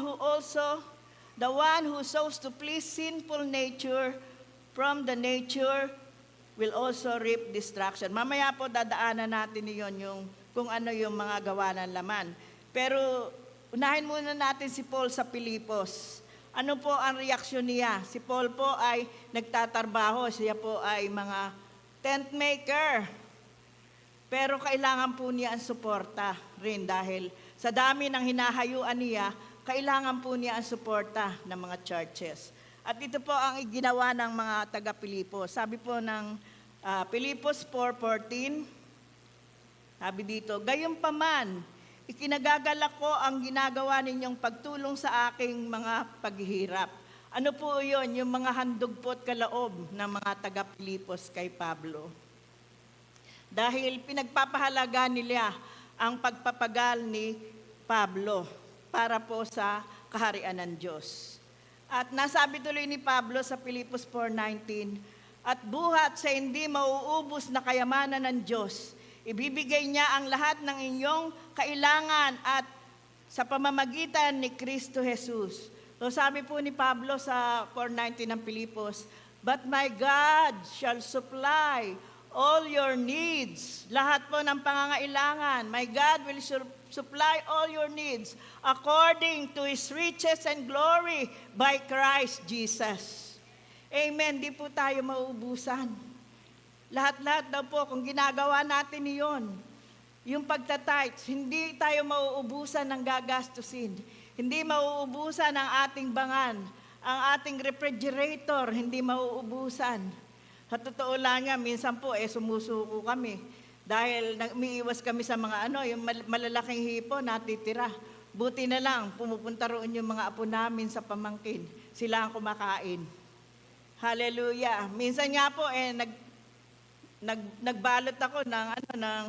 who sows to please sinful nature from the nature will also reap destruction. Mamaya po dadaanan natin yon kung ano yung mga gawa ng laman. Pero unahin muna natin si Paul sa Pilipos. Ano po ang reaksyon niya? Si Paul po ay nagtatrabaho. Siya po ay mga tent maker. Pero kailangan po niya ang suporta rin dahil sa dami ng hinahayuan niya, kailangan po niya ang suporta ng mga churches. At ito po ang ginawa ng mga taga-Pilipos. Sabi po ng Pilipos 4:14, sabi dito, gayunpaman, ikinagagalak ko ang ginagawa ninyong pagtulong sa aking mga paghihirap. Ano po yun? Yung mga handog po at kalaob ng mga taga-Pilipos kay Pablo. Dahil pinagpapahalaga nila ang pagpapagal ni Pablo para po sa kaharian ng Diyos. At nasabi tuloy ni Pablo sa Filipos 4:19, at buhat sa hindi mauubos na kayamanan ng Diyos, ibibigay niya ang lahat ng inyong kailangan at sa pamamagitan ni Kristo Jesus. So sabi po ni Pablo sa 4:19 ng Filipos, but my God shall supply all your needs. Lahat po ng pangangailangan. My God will supply all your needs according to His riches and glory by Christ Jesus. Amen. Di po tayo mauubusan. Lahat-lahat daw po, kung ginagawa natin iyon, yung pagtatites, hindi tayo mauubusan ng gagastusin. Hindi mauubusan ang ating bangan. Ang ating refrigerator, hindi mauubusan. Sa totoo lang nga, minsan po sumusuko kami. Dahil umiiwas kami sa mga yung malalaking hipo natitira. Buti na lang, pumupunta roon yung mga apo namin sa pamangkin. Sila ang kumakain. Hallelujah. Minsan nga po, nagbalot ako ng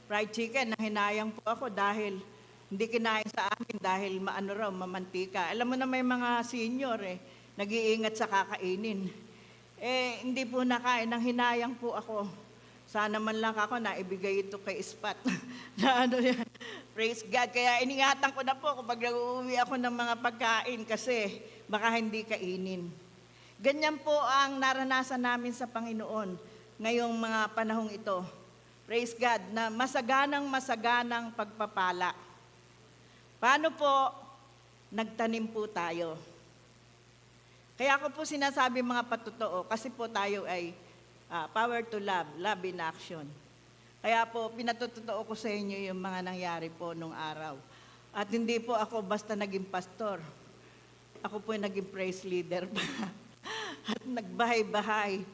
fried chicken na hinayang po ako dahil hindi kinain sa amin dahil mamantika. Alam mo na may mga senior nag-iingat sa kakainin. Hindi po nakain, nang hinayang po ako. Sana man lang ako naibigay ito kay Ispat. na yan. Praise God. Kaya iningatan ko na po kapag nag-uuwi ako ng mga pagkain kasi baka hindi kainin. Ganyan po ang naranasan namin sa Panginoon ngayong mga panahong ito. Praise God, na masaganang pagpapala. Paano po nagtanim po tayo? Kaya ako po sinasabi mga patotoo, kasi po tayo ay power to love, love in action. Kaya po pinatutotoo ko sa inyo yung mga nangyari po nung araw. At hindi po ako basta naging pastor. Ako po yung naging praise leader pa. At nagbahay-bahay.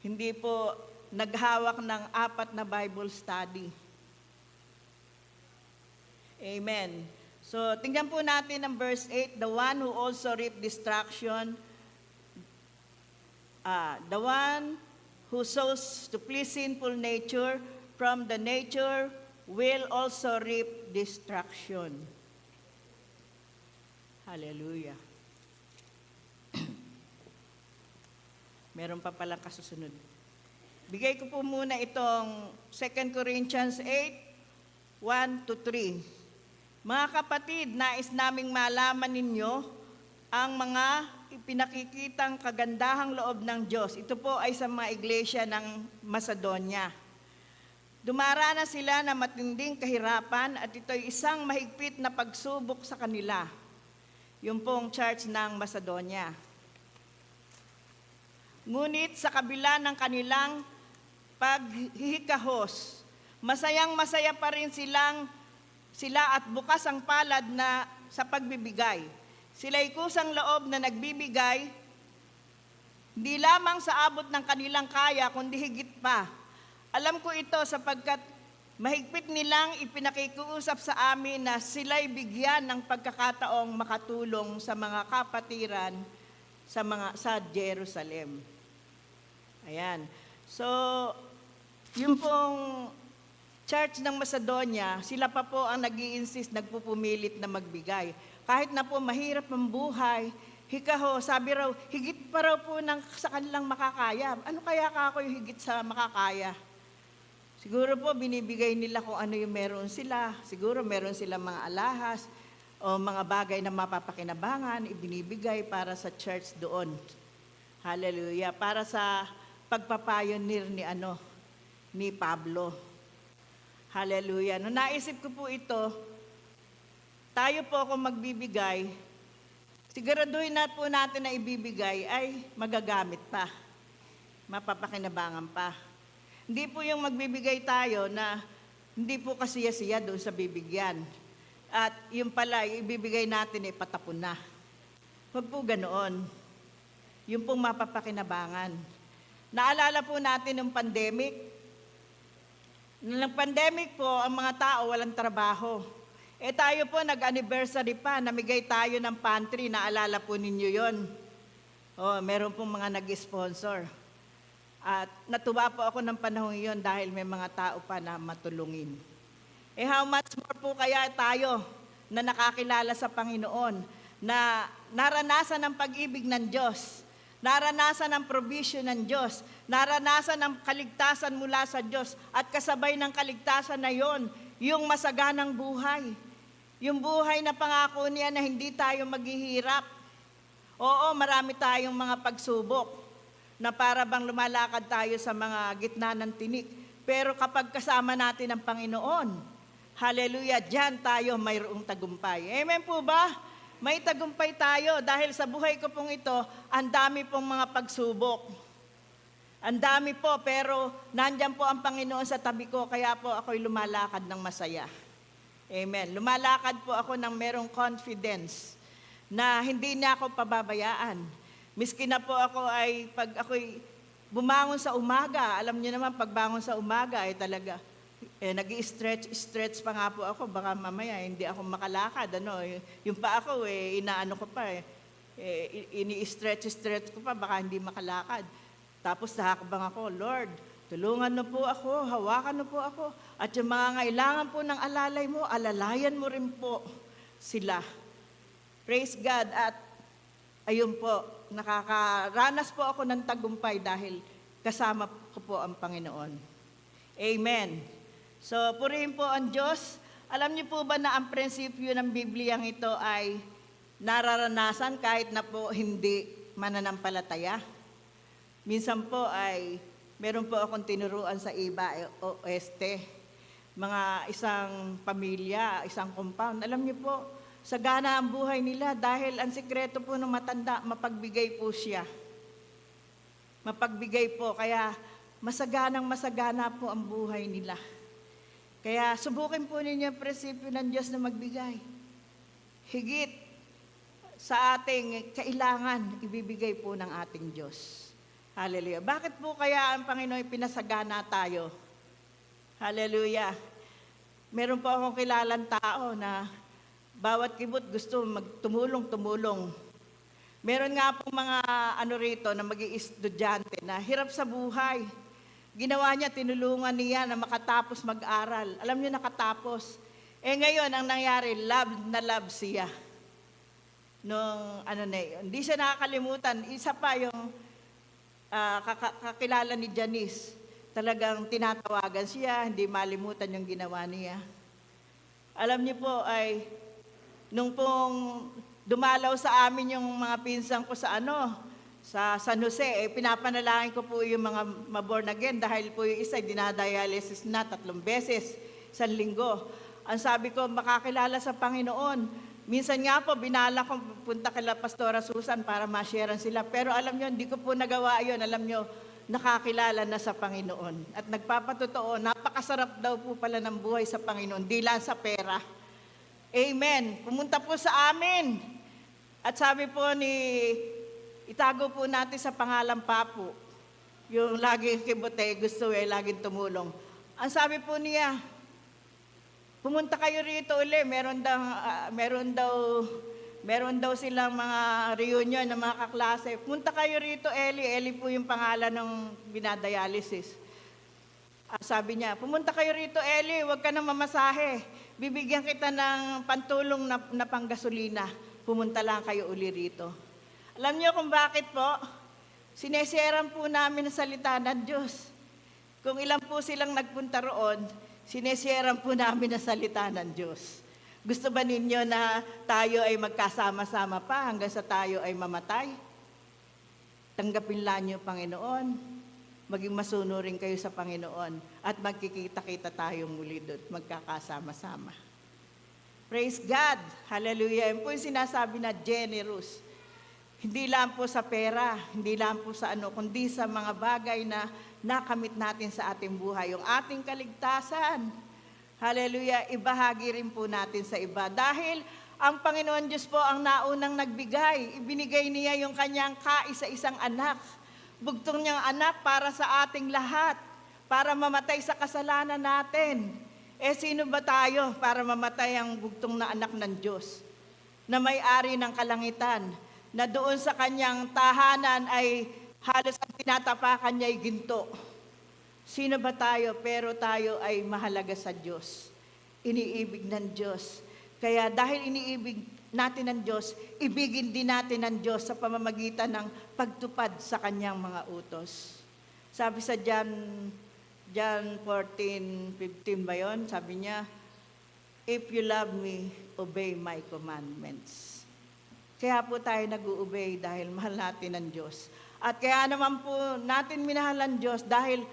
Hindi po naghawak ng 4 na Bible study. Amen. So, tingnan po natin ang verse 8, the one who also reaped destruction, the one who sows to please sinful nature, from the nature will also reap destruction. Hallelujah. Meron pa palang kasusunod. Bigay ko po muna itong 2 Corinthians 8, 1-3. Mga kapatid, nais naming malaman ninyo ang mga ipinakikitang kagandahang loob ng Diyos. Ito po ay sa mga iglesia ng Macedonia. Dumaranas sila na matinding kahirapan at ito'y isang mahigpit na pagsubok sa kanila. Yung pong church ng Macedonia. Ngunit sa kabila ng kanilang paghihikahos, masayang-masaya pa rin sila at bukas ang palad na sa pagbibigay. Sila'y kusang loob na nagbibigay, hindi lamang sa abot ng kanilang kaya, kundi higit pa. Alam ko ito sapagkat mahigpit nilang ipinakikiusap sa amin na sila'y bigyan ng pagkakataong makatulong sa mga kapatiran sa Jerusalem. Ayan. So, yung pong church ng Macedonia, sila pa po ang nag-i-insist, nagpupumilit na magbigay. Kahit na po mahirap ang buhay, hikaho, sabi raw, higit pa raw po sa kanilang makakaya. Ano kaya ako yung higit sa makakaya? Siguro po binibigay nila kung ano yung meron sila. Siguro meron silang mga alahas o mga bagay na mapapakinabangan, ibinibigay para sa church doon. Hallelujah. Para sa pagpapayonir ni Pablo. Hallelujah. Nung naisip ko po ito, tayo po kung magbibigay, siguraduhin na po natin na ibibigay ay magagamit pa. Mapapakinabangan pa. Hindi po yung magbibigay tayo na hindi po kasiya-siya doon sa bibigyan. At yung pala, ibibigay natin ay patapon na. Huwag po ganoon. Yung pong mapapakinabangan. Naalala po natin ng pandemic. Nung pandemic po, ang mga tao walang trabaho. Tayo po, nag-anniversary pa, namigay tayo ng pantry, naalala po ninyo yon. Meron pong mga nag-sponsor. At natuwa po ako ng panahon yon dahil may mga tao pa na matulungin. How much more po kaya tayo na nakakilala sa Panginoon? na naranasan ng pag-ibig ng Diyos, naranasan ng provision ng Diyos, naranasan ng kaligtasan mula sa Diyos, at kasabay ng kaligtasan na yon, yung masaganang buhay. Yung buhay na pangako niya na hindi tayo maghihirap. Oo, marami tayong mga pagsubok na para bang lumalakad tayo sa mga gitna ng tinik. Pero kapag kasama natin ang Panginoon, hallelujah, diyan tayo mayroong tagumpay. Amen po ba? May tagumpay tayo dahil sa buhay ko pong ito, ang dami pong mga pagsubok. Ang dami po, pero nandyan po ang Panginoon sa tabi ko, kaya po ako'y lumalakad ng masaya. Amen. Lumalakad po ako ng merong confidence na hindi niya ako pababayaan. Miski na po ako ay, pag ako'y bumangon sa umaga, alam niyo naman, pagbangon sa umaga ay talaga, nag-i-stretch pa nga po ako, baka mamaya hindi ako makalakad. Yung pa ako, inaano ko pa, ini-stretch ko pa, baka hindi makalakad. Tapos nahakbang ako, Lord, tulungan mo po ako, hawakan mo po ako. At yung mga ngailangan po ng alalay mo, alalayan mo rin po sila. Praise God. At ayun po, nakakaranas po ako ng tagumpay dahil kasama ko po ang Panginoon. Amen. So, purihin po ang Diyos. Alam niyo po ba na ang prinsipyo ng Bibliyang ito ay nararanasan kahit na po hindi mananampalataya? Minsan po ay meron po akong tinuruan sa iba oeste, mga isang pamilya, isang compound. Alam niyo po, sagana ang buhay nila dahil ang sikreto po ng matanda, mapagbigay po siya. Mapagbigay po, kaya masagana po ang buhay nila. Kaya subukin po ninyo ang prinsipyo ng Diyos na magbigay. Higit sa ating kailangan, ibibigay po ng ating Diyos. Hallelujah. Bakit po kaya ang Panginoon pinasagana tayo? Hallelujah. Meron po akong kilalang tao na bawat kibot gusto magtumulong-tumulong. Meron nga po mga rito na mag-i-estudyante na hirap sa buhay. Ginawa niya, tinulungan niya na makatapos mag-aral. Alam niyo, nakatapos. Ngayon, ang nangyari, love na love siya. Hindi siya nakakalimutan. Isa pa yung kakilala ni Janice, talagang tinatawagan siya, hindi malimutan yung ginawa niya. Alam niyo po ay, nung pong dumalaw sa amin yung mga pinsang ko sa San Jose, pinapanalangin ko po yung mga maborn again dahil po yung isa dinadialysis na 3 beses, 1 linggo. Ang sabi ko, makakilala sa Panginoon. Minsan nga po, binala ko punta kay Pastora Susan para ma-sharean sila. Pero alam nyo, hindi ko po nagawa yun. Alam nyo, nakakilala na sa Panginoon. At nagpapatotoo, napakasarap daw po pala ng buhay sa Panginoon, di lang sa pera. Amen. Pumunta po sa amin. At sabi po itago po natin sa pangalan Papo. Yung laging kibote, gusto laging tumulong. Ang sabi po niya, pumunta kayo rito uli, meron daw silang mga reunion ng mga kaklase. Pumunta kayo rito, Eli po yung pangalan ng binadialysis. Sabi niya, pumunta kayo rito, Eli, huwag ka na mamasahe. Bibigyan kita ng pantulong na panggasolina. Pumunta lang kayo uli rito. Alam niyo kung bakit po? Sineseran po namin ang salita ng Diyos. Kung ilan po silang nagpunta roon, sineseran po namin ang salita ng Diyos. Gusto ba ninyo na tayo ay magkasama-sama pa hanggang sa tayo ay mamatay? Tanggapin lang niyo, Panginoon. Maging masunurin kayo sa Panginoon at magkikita-kita tayo muli doon, magkakasama-sama. Praise God! Hallelujah! Yan po yung sinasabi na generous. Hindi lang po sa pera, hindi lang po sa kundi sa mga bagay na nakamit natin sa ating buhay. Yung ating kaligtasan, hallelujah, ibahagi rin po natin sa iba. Dahil ang Panginoon Diyos po ang naunang nagbigay. Ibinigay niya yung kanyang kaisa-isang anak. Bugtong niyang anak para sa ating lahat, para mamatay sa kasalanan natin. Sino ba tayo para mamatay ang bugtong na anak ng Diyos, na may-ari ng kalangitan, na doon sa kanyang tahanan ay halos ang tinatapakan niya ay ginto. Sino ba tayo? Pero tayo ay mahalaga sa Diyos. Iniibig ng Diyos. Kaya dahil iniibig natin ng Diyos, ibigin din natin ng Diyos sa pamamagitan ng pagtupad sa kanyang mga utos. Sabi sa John 14:15 ba yun? Sabi niya, if you love me, obey my commandments. Kaya po tayo nag-u-obey dahil mahal natin ang Diyos. At kaya naman po natin minahal ang Diyos dahil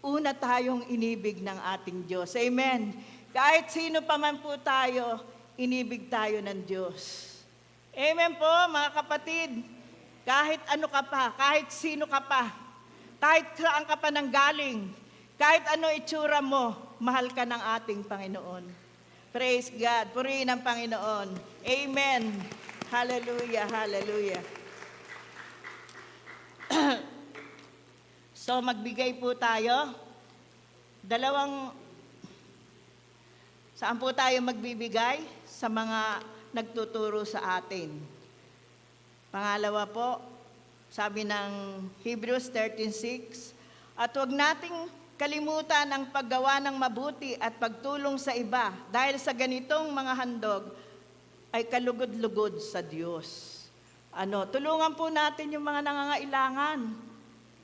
una tayong inibig ng ating Diyos. Amen. Kahit sino pa man po tayo, inibig tayo ng Diyos. Amen po, mga kapatid. Kahit ano ka pa, kahit sino ka pa, kahit saan ka pa nanggaling, kahit ano itsura mo, mahal ka ng ating Panginoon. Praise God. Purihin ang Panginoon. Amen. Hallelujah, hallelujah. So magbigay po tayo. Saan po tayo magbibigay? Sa mga nagtuturo sa atin. Pangalawa po, sabi ng Hebrews 13:6, at huwag nating kalimutan ang paggawa ng mabuti at pagtulong sa iba dahil sa ganitong mga handog ay kalugod-lugod sa Diyos. Tulungan po natin yung mga nangangailangan.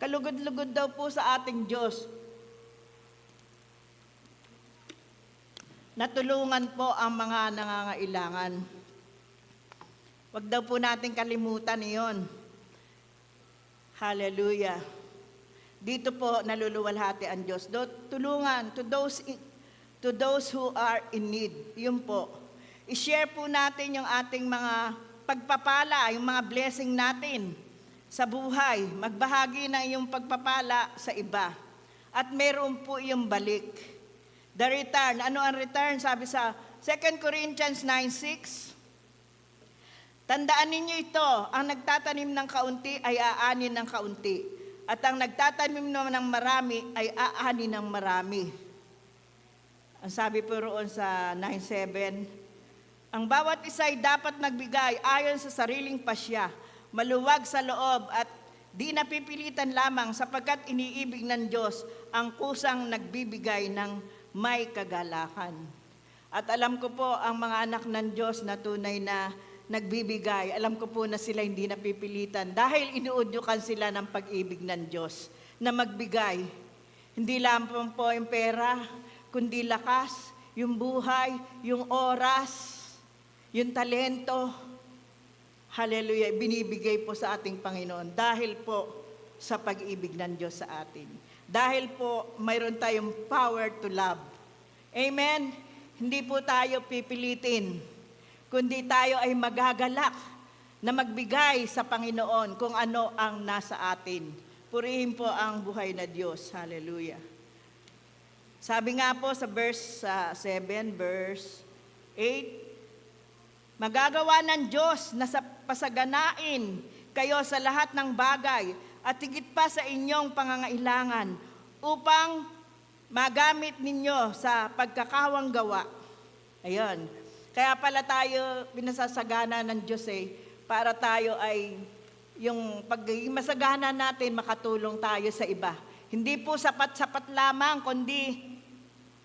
Kalugod-lugod daw po sa ating Diyos. Natulungan po ang mga nangangailangan. Huwag daw po natin kalimutan iyon. Hallelujah. Dito po naluluwalhati ang Diyos. Tulungan to those who are in need. Yun po. I-share po natin yung ating mga pagpapala, yung mga blessing natin sa buhay. Magbahagi na yung pagpapala sa iba. At meron po yung balik. The return. Ano ang return? Sabi sa 2 Corinthians 9:6. Tandaan ninyo ito, ang nagtatanim ng kaunti ay aanin ng kaunti. At ang nagtatanim naman ng marami ay aanin ng marami. Ang sabi po roon sa 9:7, ang bawat isa ay dapat nagbigay ayon sa sariling pasya, maluwag sa loob at di napipilitan lamang sapagkat iniibig ng Diyos ang kusang nagbibigay ng may kagalakan. At alam ko po ang mga anak ng Diyos na tunay na nagbibigay. Alam ko po na sila hindi napipilitan dahil inuudyukan sila ng pag-ibig ng Diyos na magbigay. Hindi lang po yung pera, kundi lakas, yung buhay, yung oras, yung talento. Hallelujah, binibigay po sa ating Panginoon dahil po sa pag-ibig ng Diyos sa atin. Dahil po mayroon tayong power to love. Amen? Hindi po tayo pipilitin, kundi tayo ay magagalak na magbigay sa Panginoon kung ano ang nasa atin. Purihin po ang buhay na Diyos. Hallelujah. Sabi nga po sa verse 7, verse 8, magagawa ng Diyos na pasaganain kayo sa lahat ng bagay at higit pa sa inyong pangangailangan upang magamit ninyo sa pagkakawang gawa. Ayun. Kaya pala tayo pinasasagana ng Diyos para tayo ay yung pagiging masagana natin makatulong tayo sa iba. Hindi po sapat-sapat lamang, kundi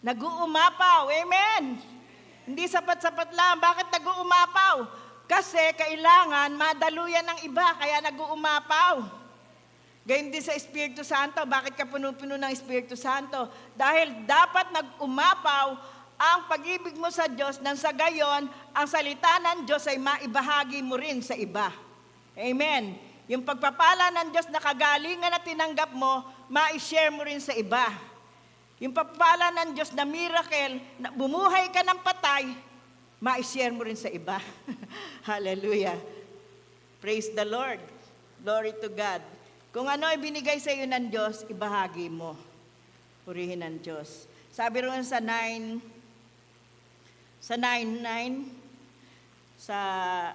nag-uumapaw. Amen! Hindi sapat-sapat lang. Bakit nag-uumapaw? Kasi kailangan madaluyan ng iba, kaya nag-uumapaw. Gayun din sa Espiritu Santo. Bakit ka puno-puno ng Espiritu Santo? Dahil dapat nag-umapaw ang pag-ibig mo sa Diyos nang sa gayon, ang salita ng Diyos ay maibahagi mo rin sa iba. Amen. Yung pagpapala ng Diyos na kagalingan na tinanggap mo, ma-share mo rin sa iba. Yung pagpapala ng Diyos na miracle, na bumuhay ka ng patay, ma-share mo rin sa iba. Hallelujah. Praise the Lord. Glory to God. Kung ano ay binigay sa iyo ng Diyos, ibahagi mo. Purihin ng Diyos. Sabi roon sa 9:9, sa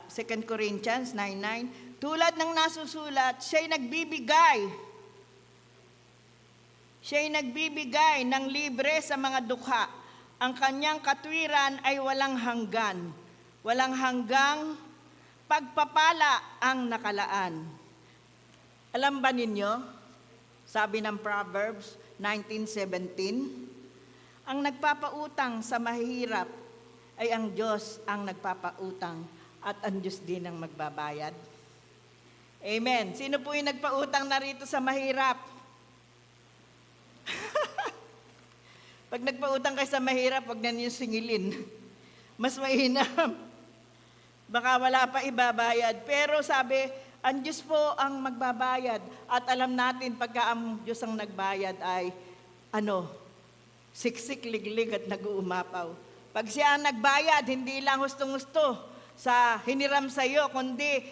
2 Corinthians 9:9, tulad ng nasusulat, siya'y nagbibigay ng libre sa mga dukha. Ang kanyang katwiran ay walang hanggan. Walang hanggang pagpapala ang nakalaan. Alam ba ninyo, sabi ng Proverbs 19:17, ang nagpapautang sa mahihirap ay ang Diyos ang nagpapautang at ang Diyos din ang magbabayad. Amen. Sino po yung nagpautang na rito sa mahirap? Pag nagpautang kayo sa mahirap, wag na niyo singilin. Mas mainam. Baka wala pa ibabayad. Pero sabi, ang Diyos po ang magbabayad. At alam natin, pagka ang Diyos ang nagbayad ay, siksik, liglig at nag-uumapaw. Pag siya ang nagbayad, hindi lang hustong-husto sa hiniram sa iyo, kundi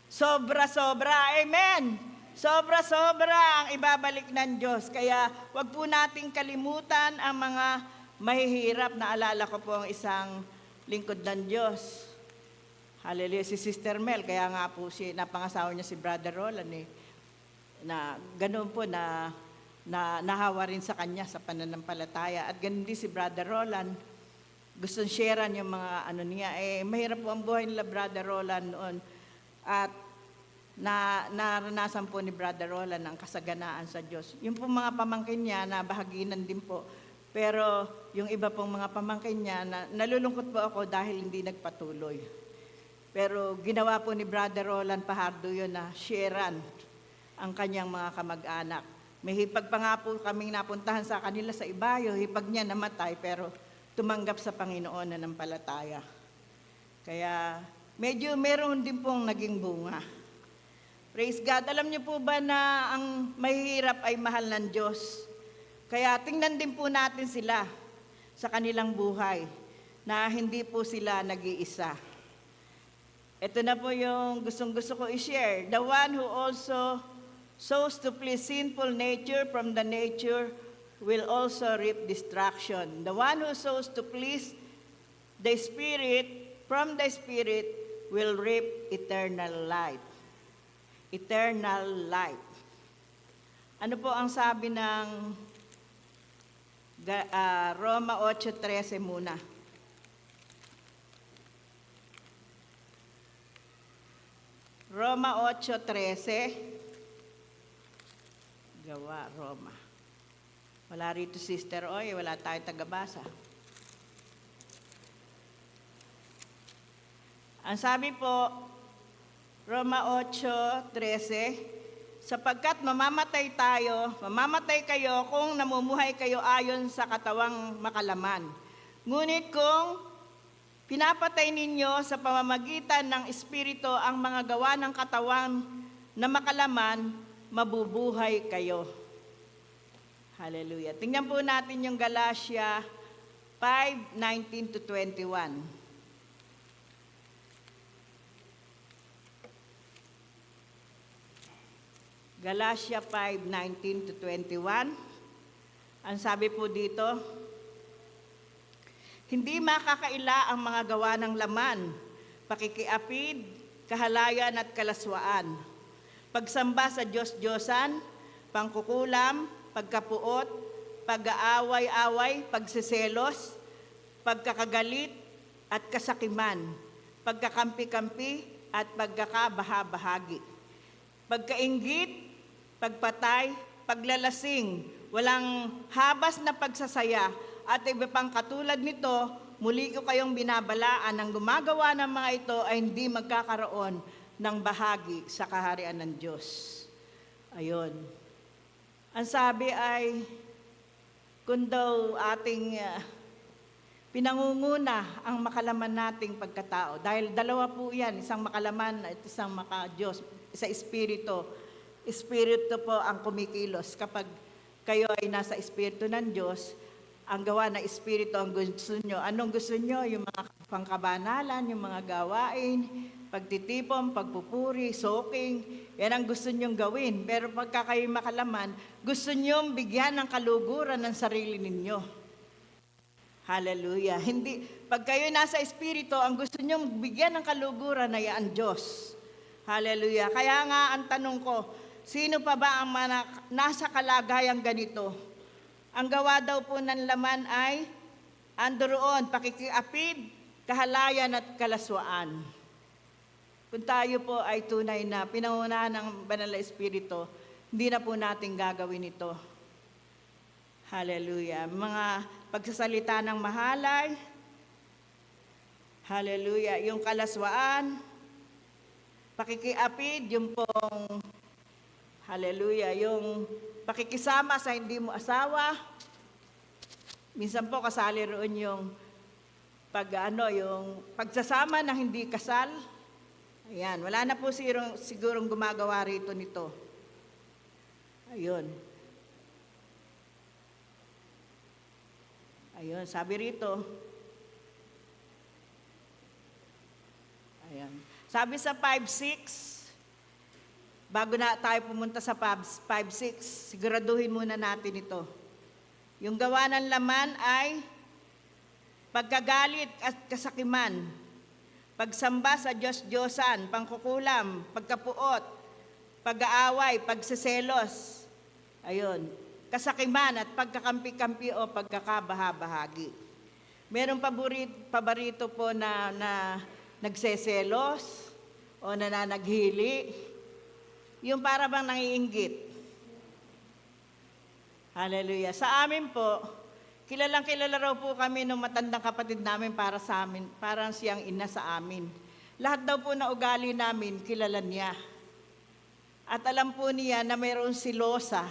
sobra-sobra. Amen! Sobra-sobra ang ibabalik ng Diyos. Kaya wag po nating kalimutan ang mga mahihirap. Naalala ko po ang isang lingkod ng Diyos. Hallelujah, si Sister Mel. Kaya nga po napangasawa niya si Brother Roland na ganoon po na nahawa rin sa kanya sa pananampalataya. At ganoon din si Brother Roland. Gusto sharean yung mga niya. Mahirap po ang buhay nila Brother Roland noon. At naranasan po ni Brother Roland ang kasaganaan sa Diyos. Yung pong mga pamangkin niya, nabahaginan din po. Pero yung iba pong mga pamangkin niya, nalulungkot po ako dahil hindi nagpatuloy. Pero ginawa po ni Brother Roland Pahardo yun na sharean ang kanyang mga kamag-anak. May hipag pa nga po kaming napuntahan sa kanila sa Ibayo, hipag niya namatay pero tumanggap sa Panginoon na nampalataya. Kaya medyo meron din pong naging bunga. Praise God. Alam niyo po ba na ang mahihirap ay mahal ng Diyos? Kaya tingnan din po natin sila sa kanilang buhay na hindi po sila nag-iisa. Ito na po yung gustong-gusto ko i-share. The one who also sows to please sinful nature from the nature will also reap destruction. The one who sows to please the Spirit from the Spirit will reap eternal life. Eternal life. Ano po ang sabi ng Roma 8:13 muna? Roma 8:13. Gawa, Roma. Wala rito, Sister Oy. Wala tayong tagabasa. Ang sabi po, Roma 8:13, sapagkat mamamatay kayo kung namumuhay kayo ayon sa katawang makalaman. Ngunit kung pinapatay ninyo sa pamamagitan ng Espiritu ang mga gawa ng katawan na makalaman, mabubuhay kayo. Hallelujah. Tingnan po natin yung Galatia 5:19-21. Galatia 5:19-21. Ang sabi po dito, hindi makakaila ang mga gawa ng laman, pakikiapid, kahalayan at kalaswaan, pagsamba sa Diyos-Diyosan, pangkukulam, pagkapuot, pag-aaway-away, pagsiselos, pagkakagalit at kasakiman, pagkakampi-kampi at pagkakabahabahagi, pagkainggit, pagpatay, paglalasing, walang habas na pagsasaya, at iba pang katulad nito, muli ko kayong binabalaan ang gumagawa ng mga ito ay hindi magkakaroon ng bahagi sa kaharian ng Diyos. Ayun. Ang sabi ay, kung daw ating pinangunguna ang makalaman nating pagkatao. Dahil dalawa po yan, isang makalaman at isang maka-Diyos, sa Espiritu. Espiritu po ang kumikilos. Kapag kayo ay nasa Espiritu ng Diyos, ang gawa ng Espiritu ang gusto nyo. Anong gusto nyo? Yung mga pangkabanalan, yung mga gawain, pagtitipon, pagpupuri, soaking, yan ang gusto nyong gawin. Pero pagka kayo makalaman, gusto nyong bigyan ng kaluguran ng sarili ninyo. Hallelujah. Hindi, pag kayo nasa Espiritu, ang gusto nyong bigyan ng kaluguran ay ang Diyos. Hallelujah. Kaya nga ang tanong ko, sino pa ba ang nasa kalagayang ganito? Ang gawa daw po ng laman ay andoroon, pakikiapid, kahalayan at kalaswaan. Kung tayo po ay tunay na pinangunahan ng Banal na Espiritu, hindi na po natin gagawin ito. Hallelujah. Mga pagsasalita ng mahalay, Hallelujah. Yung kalaswaan, pakikiapid, yung pong, hallelujah, yung pakikisama sa hindi mo asawa. Minsan po kasali roon yung yung pagsasama na hindi kasal. Ayan, wala na po sigurong gumagawa rito nito. Ayun. Ayun, sabi rito. Ayan. Sabi sa 5:6, bago na tayo pumunta sa 5:6, siguraduhin muna natin ito. Yung gawa ng laman ay pagkagalit at kasakiman, pagsamba sa Diyos-Diyosan, pangkukulam, pagkapuot, pag-aaway, pagseselos, ayun, kasakiman at pagkakampi-kampi o pagkakabahabahagi. Merong paborito po na nagseselos o nananaghili, yung para bang nangiinggit. Hallelujah. Sa amin po, kilala raw po kami ng matandang kapatid namin para sa amin, parang siyang ina sa amin. Lahat daw po na ugali namin, kilala niya. At alam po niya na mayroon silosa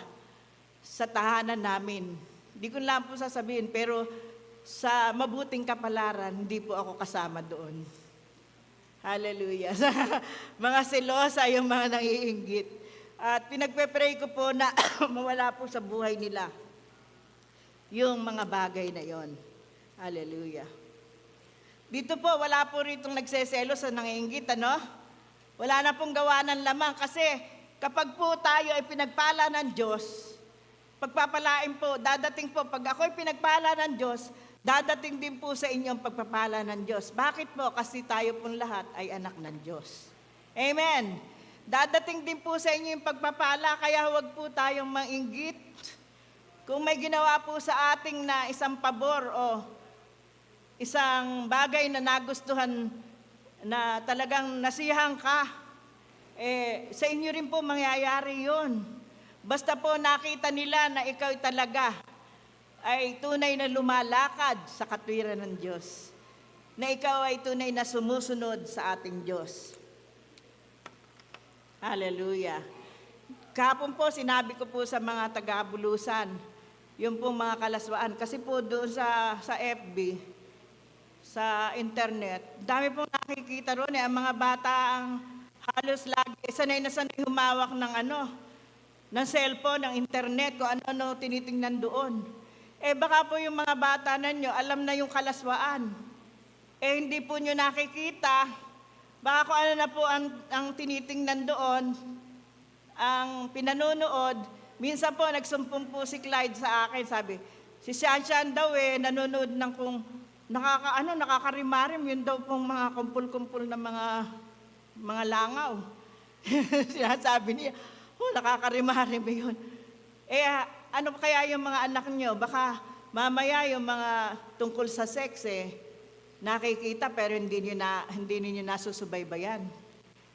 sa tahanan namin. Hindi ko lang po sasabihin, pero sa mabuting kapalaran, hindi po ako kasama doon. Hallelujah. Mga silosa yung mga nangiinggit. At pinagpe-pray ko po na mawala po sa buhay nila yung mga bagay na yon. Hallelujah. Dito po, wala po ritong nagseselos sa nangiinggit, ano? Wala na pong gawa ng lamang kasi kapag po tayo ay pinagpala ng Diyos, pagpapalain po, dadating po, pag ako ay pinagpala ng Diyos, dadating din po sa inyong pagpapala ng Diyos. Bakit po? Kasi tayo pong lahat ay anak ng Diyos. Amen. Dadating din po sa inyo yung pagpapala, kaya huwag po tayong mainggit. Kung may ginawa po sa ating na isang pabor o isang bagay na nagustuhan na talagang nasihan ka, sa inyo rin po mangyayari yun. Basta po nakita nila na ikaw talaga ay tunay na lumalakad sa katwiran ng Diyos. Na ikaw ay tunay na sumusunod sa ating Diyos. Hallelujah. Kahapon po, sinabi ko po sa mga taga-Bulusan, yung pong mga kalaswaan. Kasi po doon sa FB, sa internet, dami pong nakikita roon ang mga bata ang halos lagi, sanay na sanay humawak ng cellphone, ng internet, kung ano-ano tinitingnan doon. Baka po yung mga bata ninyo, alam na yung kalaswaan. Hindi po nyo nakikita, baka kung ano na po ang tinitingnan doon, ang pinanonood. Minsan po, nagsumpong po si Clyde sa akin, sabi, si Shanshan daw nanonood ng kung nakakarimarim, yun daw pong mga kumpul-kumpul na mga langaw. Sinasabi niya, nakakarimarim yun. Ano kaya yung mga anak nyo? Baka mamaya yung mga tungkol sa sex, nakikita pero hindi niyo nasusubaybayan.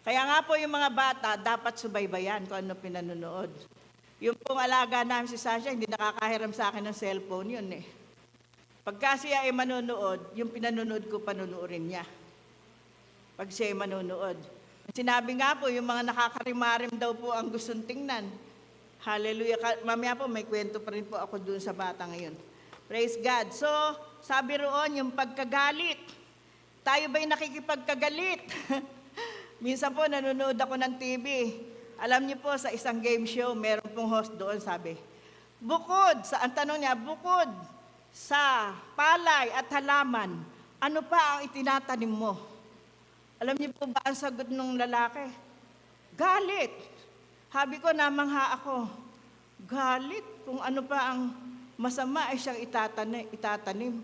Kaya nga po yung mga bata, dapat subaybayan kung ano pinanonood. Yung pong alaga namin si Sasha, hindi nakakahiram sa akin ng cellphone yun Pagka siya ay manonood, yung pinanonood ko, panunuorin niya. Pag siya ay manonood. Sinabi nga po, yung mga nakakarimarim daw po ang gustong tingnan. Hallelujah. Mamaya po, may kwento pa rin po ako dun sa bata ngayon. Praise God. So, sabi roon, yung pagkagalit. Tayo ba'y nakikipagkagalit? Minsan po, nanonood ako ng TV. Alam niyo po, sa isang game show, meron pong host doon, sabi, ang tanong niya, bukod sa palay at halaman, ano pa ang itinatanim mo? Alam niyo po ba ang sagot ng lalaki? Galit. Habi ko, namangha ako. Galit. Kung ano pa ang masama ay siyang itatanim.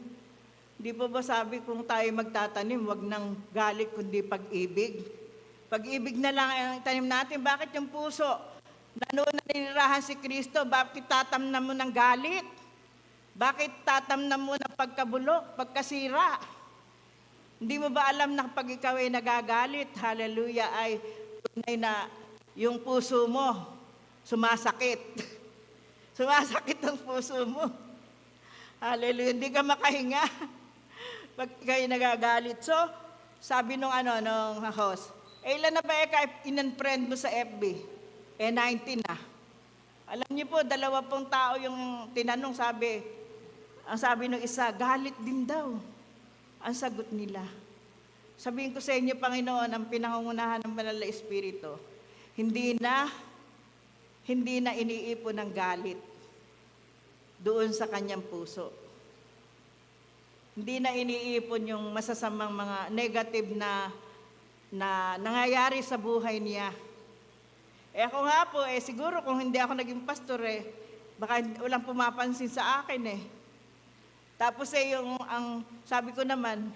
Di po ba sabi kung tayo magtatanim, wag ng galit kundi pag-ibig? Pag-ibig na lang ang itanim natin. Bakit yung puso? Noon na ninirahan si Kristo, bakit tatamnan mo ng galit? Bakit tatamnan mo ng pagkabulok, pagkasira? Hindi mo ba alam na pag ikaw ay nagagalit, hallelujah, ay tunay na yung puso mo sumasakit. Sumasakit ang puso mo. Hallelujah, hindi ka makahinga pag ikaw ay nagagalit. So, sabi nung nung host, ilan na ba in-unfriend mo sa FB? 19 na. Alam niyo po, 20 tao yung tinanong, ang sabi ng isa, galit din daw. Ang sagot nila. Sabihin ko sa inyo, Panginoon, ang pinangungunahan ng Banal na Espiritu, hindi na iniipon ng galit doon sa kanyang puso. Hindi na iniipon yung masasamang mga negative na nangyayari sa buhay niya. Ako nga po, siguro kung hindi ako naging pastor, baka walang pumapansin sa akin . Tapos ang sabi ko naman,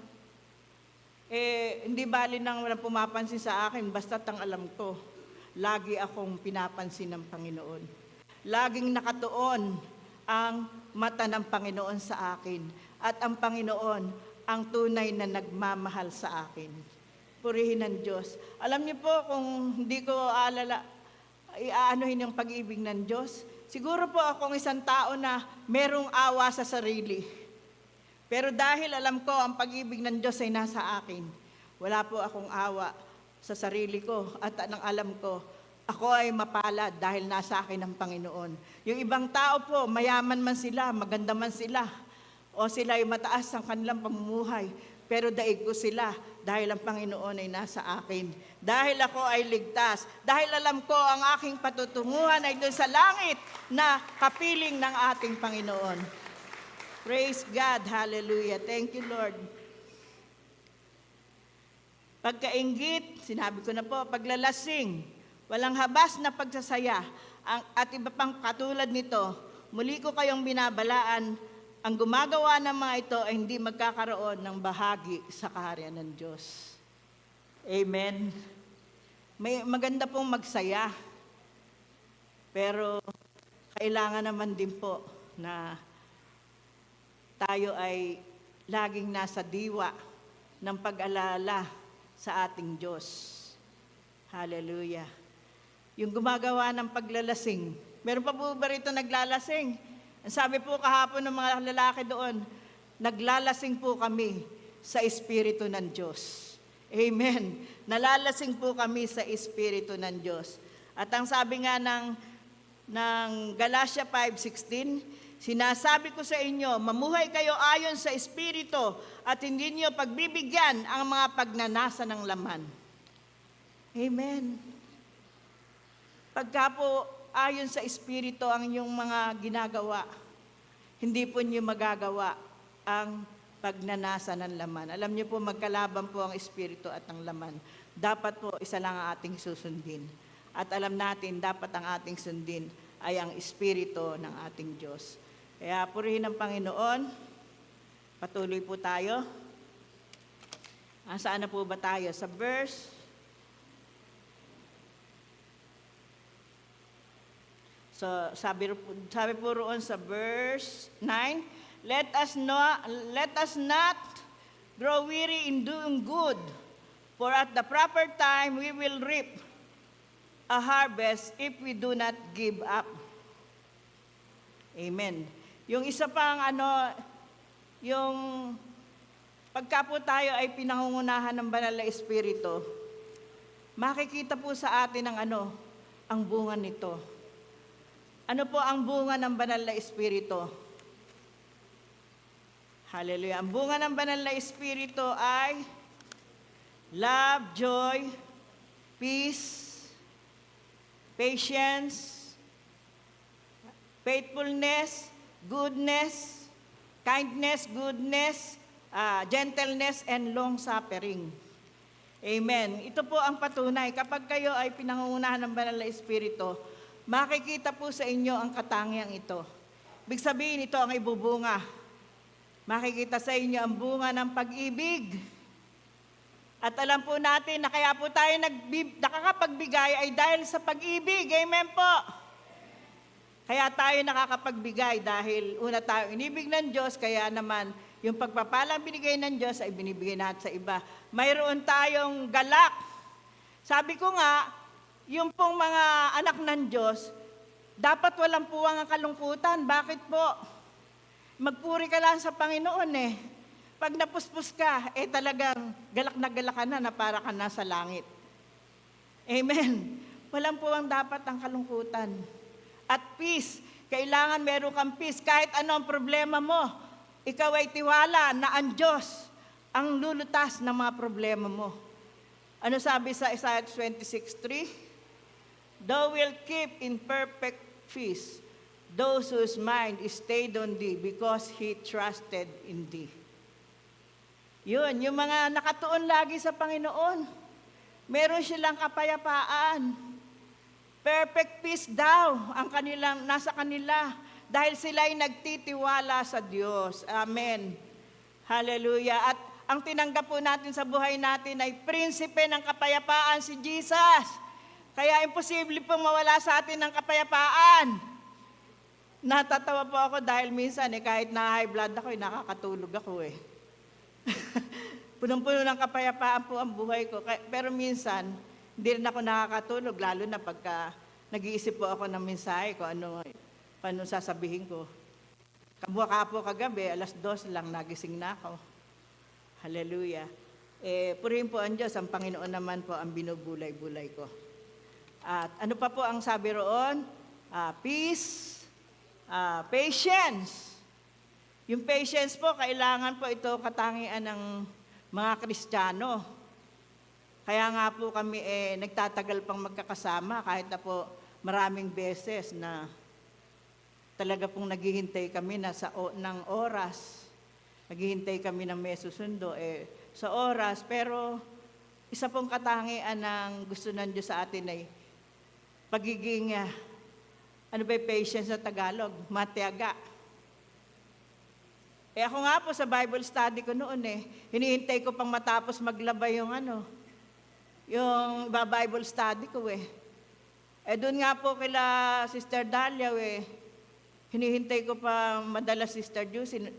hindi bali nang walang pumapansin sa akin, basta't ang alam ko, lagi akong pinapansin ng Panginoon. Laging nakatuon ang mata ng Panginoon sa akin. At ang Panginoon, ang tunay na nagmamahal sa akin. Purihin ng Diyos. Alam niyo po, kung hindi ko iaanuhin yung pag-ibig ng Diyos, siguro po akong isang tao na merong awa sa sarili. Pero dahil alam ko ang pag-ibig ng Diyos ay nasa akin, wala po akong awa sa sarili ko at ang alam ko, ako ay mapalad dahil nasa akin ang Panginoon. Yung ibang tao po, mayaman man sila, maganda man sila, o sila ay mataas ang kanilang pamumuhay, pero daig ko sila dahil ang Panginoon ay nasa akin. Dahil ako ay ligtas, dahil alam ko ang aking patutunguhan ay doon sa langit na kapiling ng ating Panginoon. Praise God, hallelujah. Thank you, Lord. Pagkainggit, sinabi ko na po, paglalasing, walang habas na pagsasaya, at iba pang katulad nito, muli ko kayong binabalaan, ang gumagawa ng mga ito ay hindi magkakaroon ng bahagi sa kaharian ng Diyos. Amen. Maganda pong magsaya, pero kailangan naman din po na tayo ay laging nasa diwa ng pag-alala sa ating Diyos. Hallelujah. Yung gumagawa ng paglalasing. Meron pa po ba rito naglalasing? Ang sabi po kahapon ng mga lalaki doon, naglalasing po kami sa Espiritu ng Diyos. Amen. Nalalasing po kami sa Espiritu ng Diyos. At ang sabi nga ng Galatia 5:16, sinasabi ko sa inyo, mamuhay kayo ayon sa Espiritu at hindi niyo pagbibigyan ang mga pagnanasa ng laman. Amen. Pagka po ayon sa Espiritu ang inyong mga ginagawa, hindi po niyo magagawa ang pagnanasa ng laman. Alam niyo po, magkalaban po ang Espiritu at ang laman. Dapat po isa lang ang ating susundin. At alam natin, dapat ang ating sundin ay ang Espiritu ng ating Diyos. Kaya purihin ng Panginoon, patuloy po tayo. Saan na po ba tayo? Sa verse So, sabi po roon sa verse 9, let us not grow weary in doing good, for at the proper time we will reap a harvest if we do not give up. Amen. Yung isa pang yung pagka po tayo ay pinangungunahan ng Banal na Espiritu, makikita po sa atin ang bunga nito. Ano po ang bunga ng Banal na Espiritu? Hallelujah. Ang bunga ng Banal na Espiritu ay love, joy, peace, patience, faithfulness, goodness, kindness, gentleness, and long-suffering. Amen. Ito po ang patunay. Kapag kayo ay pinangungunahan ng Banal na Espiritu, makikita po sa inyo ang katangiang ito. Ibig sabihin, ito ang ibubunga. Makikita sa inyo ang bunga ng pag-ibig. At alam po natin na kaya po tayo nakakapagbigay ay dahil sa pag-ibig. Amen po. Kaya tayo nakakapagbigay dahil una tayo inibig ng Diyos, kaya naman yung pagpapalang binigay ng Diyos ay binibigay natin sa iba. Mayroon tayong galak. Sabi ko nga, yung pong mga anak ng Diyos, dapat walang puwang ang kalungkutan. Bakit po? Magpuri ka lang sa Panginoon . pag napuspos ka, talagang galak ka na para ka nasa langit. Amen. Walang po ang dapat ang kalungkutan. At peace, kailangan meron kang peace. Kahit ano ang problema mo, ikaw ay tiwala na ang Diyos ang lulutas ng mga problema mo. Ano sabi sa Isaiah 26:3? Thou wilt keep in perfect peace those whose mind is stayed on thee because he trusted in thee. Yun, yung mga nakatuon lagi sa Panginoon, meron silang kapayapaan. Perfect peace daw ang nasa kanila dahil sila ay nagtitiwala sa Diyos. Amen. Hallelujah. At ang tinanggap po natin sa buhay natin ay prinsipe ng kapayapaan si Jesus. Kaya imposible pong mawala sa atin ng kapayapaan. Natatawa po ako dahil minsan kahit na high blood ako, nakakatulog ako Punong-puno ng kapayapaan po ang buhay ko. Pero minsan, hindi rin ako nakakatulog, lalo na pagka nag-iisip po ako ng mensahe ko, paano sasabihin ko. Kabuka po kagabi, 2:00 lang, nagising na ako. Hallelujah. Purihin po ang Diyos, ang Panginoon naman po ang binubulay-bulay ko. At ano pa po ang sabi roon? Peace, patience. Yung patience po, kailangan po ito katangian ng mga Kristiyano. Kaya nga po kami nagtatagal pang magkakasama kahit na po maraming beses na talaga pong naghihintay kami na ng oras. Naghihintay kami ng may susundo sa oras. Pero isa pong katangian ng gusto ng Diyos sa atin ay pagiging, patience sa Tagalog? Matiyaga. Ako nga po sa Bible study ko noon hinihintay ko pang matapos maglaba yung Bible study ko doon nga po kila Sister Dalia hinihintay ko pa madalas Sister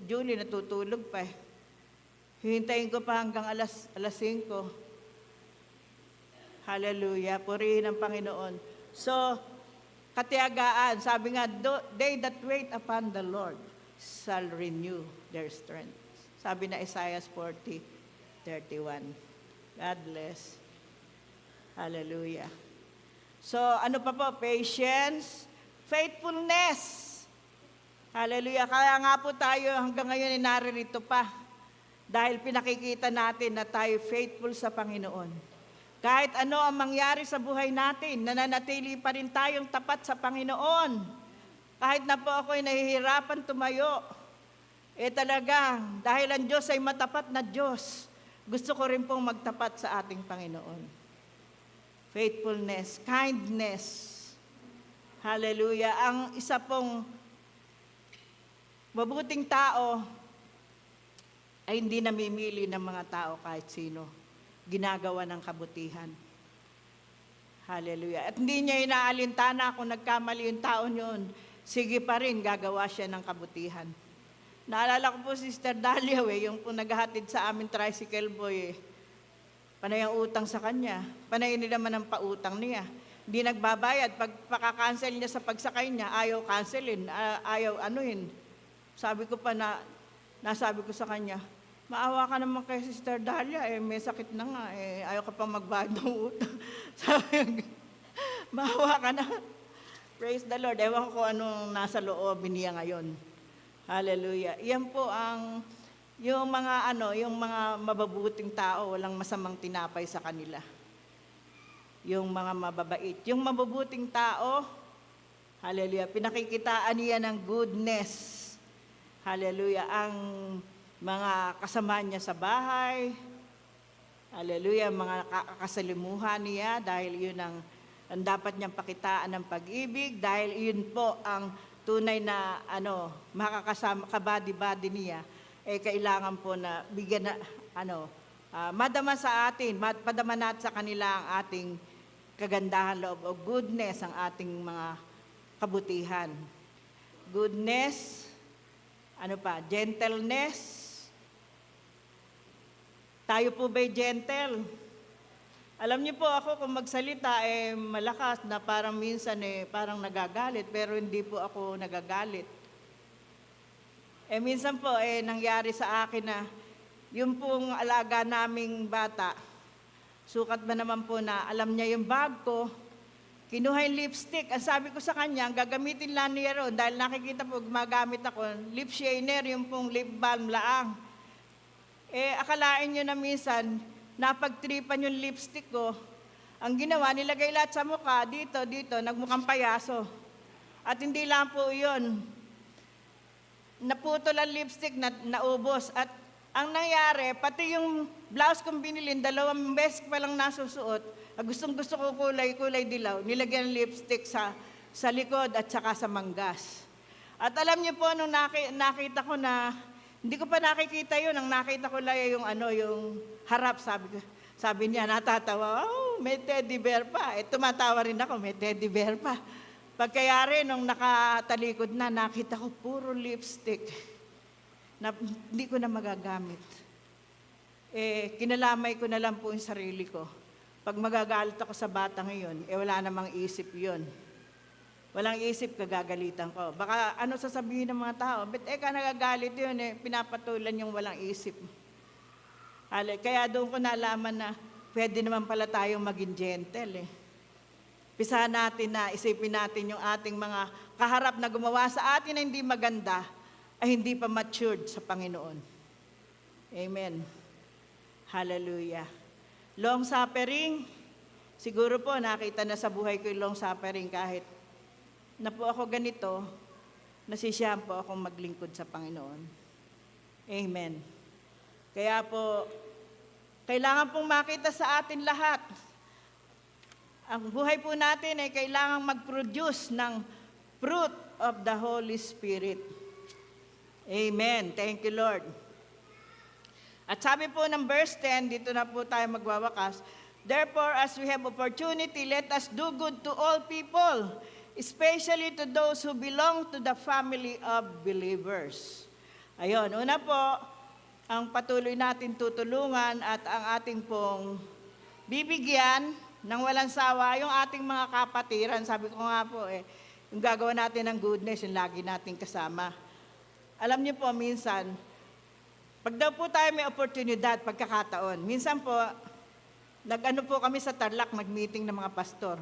Julie natutulog pa Hihintayin ko pa hanggang alas 5. Hallelujah, purihin ang Panginoon. So, katiyagaan, sabi nga, they that wait upon the Lord shall renew their strength. Sabi na Isaiah 40:31. God bless. Hallelujah. So, ano pa po? Patience, faithfulness. Hallelujah. Kaya nga po tayo hanggang ngayon ay naririto pa. Dahil pinakikita natin na tayo faithful sa Panginoon. Kahit ano ang mangyari sa buhay natin, nananatili pa rin tayong tapat sa Panginoon. Kahit na po ako'y nahihirapan tumayo, talaga, dahil ang Diyos ay matapat na Diyos, gusto ko rin pong magtapat sa ating Panginoon. Faithfulness, kindness. Hallelujah. Ang isa pong mabuting tao ay hindi namimili ng mga tao kahit sino. Ginagawa ng kabutihan. Hallelujah. At hindi niya inaalintana kung nagkamali yung taon yun. Sige pa rin, gagawa siya ng kabutihan. Naalala ko po si Sister Dalia, yung po naghahatid sa amin tricycle boy. Panay ang utang sa kanya. Panay naman ang pautang niya. Hindi nagbabayad. Pag pakakancel niya sa pagsakay niya, ayaw cancelin, ayaw anuhin. Sabi ko pa nasabi ko sa kanya, maawa ka naman kay Sister Dalia, may sakit na nga, ayaw ka pang magbayad ng utang. Sabi, maawa ka na. Praise the Lord. Ewan ko anong nasa loobin niya ngayon. Hallelujah. Yan po yung mga mababuting tao, walang masamang tinapay sa kanila. Yung mga mababait. Yung mababuting tao, hallelujah, pinakikitaan niya ng goodness. Hallelujah. Ang mga kasama niya sa bahay, hallelujah, mga kasalimuhan niya, dahil yun ang dapat niyang pakitaan ng pag-ibig, dahil yun po ang tunay na makakasama, kabady-bady niya, kailangan po na bigyan na, madama sa atin, padama natin sa kanila ang ating kagandahan loob o goodness, ang ating mga kabutihan. Goodness, gentleness. Tayo po ba'y gentle? Alam niyo po ako kung magsalita malakas na parang minsan parang nagagalit, pero hindi po ako nagagalit. Minsan po nangyari sa akin na yung pong alaga naming bata, sukat ba naman po na alam niya yung bag ko, kinuha yung lipstick. Ang sabi ko sa kanya, ang gagamitin lang niya ron, dahil nakikita po, gumagamit ako, lip shiner, yung pong lip balm laang. Akalain nyo na minsan, napagtripan yung lipstick ko, ang ginawa, nilagay lahat sa mukha, dito, nagmukhang payaso. At hindi lang po yun, naputol ang lipstick, naubos. At ang nangyari, pati yung blouse kong binilin, 2 beses pa lang nasusuot, gustong-gusto ko kulay dilaw, nilagyan ng lipstick sa likod at saka sa manggas. At alam niyo po, nung nakita ko na, hindi ko pa nakikita yun, ang nakita ko lang yung harap, sabi niya, natatawa, oh, may teddy bear pa. Tumatawa rin ako, may teddy bear pa. Pagkayari, nung nakatalikod na, nakita ko puro lipstick na hindi ko na magagamit. Kinalamay ko na lang po yung sarili ko. Pag magagalit ako sa bata ngayon, wala namang isip yon. Walang isip, kagagalitan ko. Baka ano sasabihin ng mga tao, but nagagalit yun, pinapatulan yung walang isip. Kaya doon ko nalaman na pwede naman pala tayong maging gentle. Pisahan natin na isipin natin yung ating mga kaharap na gumawa sa atin na hindi maganda, ay hindi pa matured sa Panginoon. Amen. Hallelujah. Long suffering, siguro po nakita na sa buhay ko yung long suffering kahit na po ako ganito, nasisiyahan po akong maglingkod sa Panginoon. Amen. Kaya po, kailangan pong makita sa atin lahat. Ang buhay po natin ay kailangang mag-produce ng fruit of the Holy Spirit. Amen. Thank you, Lord. At sabi po ng verse 10, dito na po tayo magwawakas, therefore, as we have opportunity, let us do good to all people, especially to those who belong to the family of believers. Ayun, una po, ang patuloy natin tutulungan at ang ating pong bibigyan ng walang sawa yung ating mga kapatiran. Sabi ko nga po, yung gagawa natin ng goodness, yung lagi nating kasama. Alam niyo po, minsan, pag daw po tayo may oportunidad, pagkakataon, minsan po, nag-ano po kami sa Tarlac, mag-meeting ng mga pastor.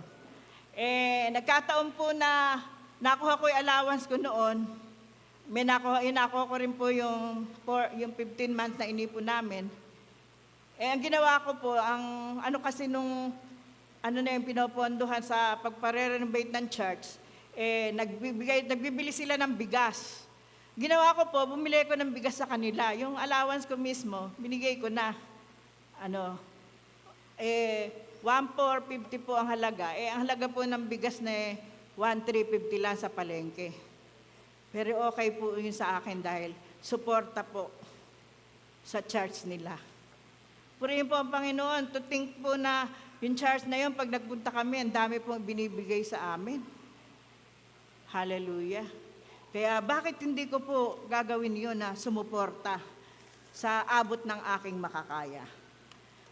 Nagkataon po na nakuha ko yung allowance ko noon. Nakuha ko rin po yung 15 months na inipon namin. Ang ginawa ko po, ang ano kasi nung yung pinopondohan sa pagpare-renovate ng church, nagbibili sila ng bigas. Ginawa ko po, bumili ko ng bigas sa kanila. Yung allowance ko mismo, binigay ko na. 1,450 po ang halaga. Ang halaga po ng bigas na 1,350 lang sa palengke. Pero okay po yun sa akin dahil suporta po sa church nila. Purihin po ang Panginoon. To think po na yung church na yun, pag nagpunta kami, ang dami pong binibigay sa amin. Hallelujah. Kaya bakit hindi ko po gagawin yun na sumuporta sa abot ng aking makakaya?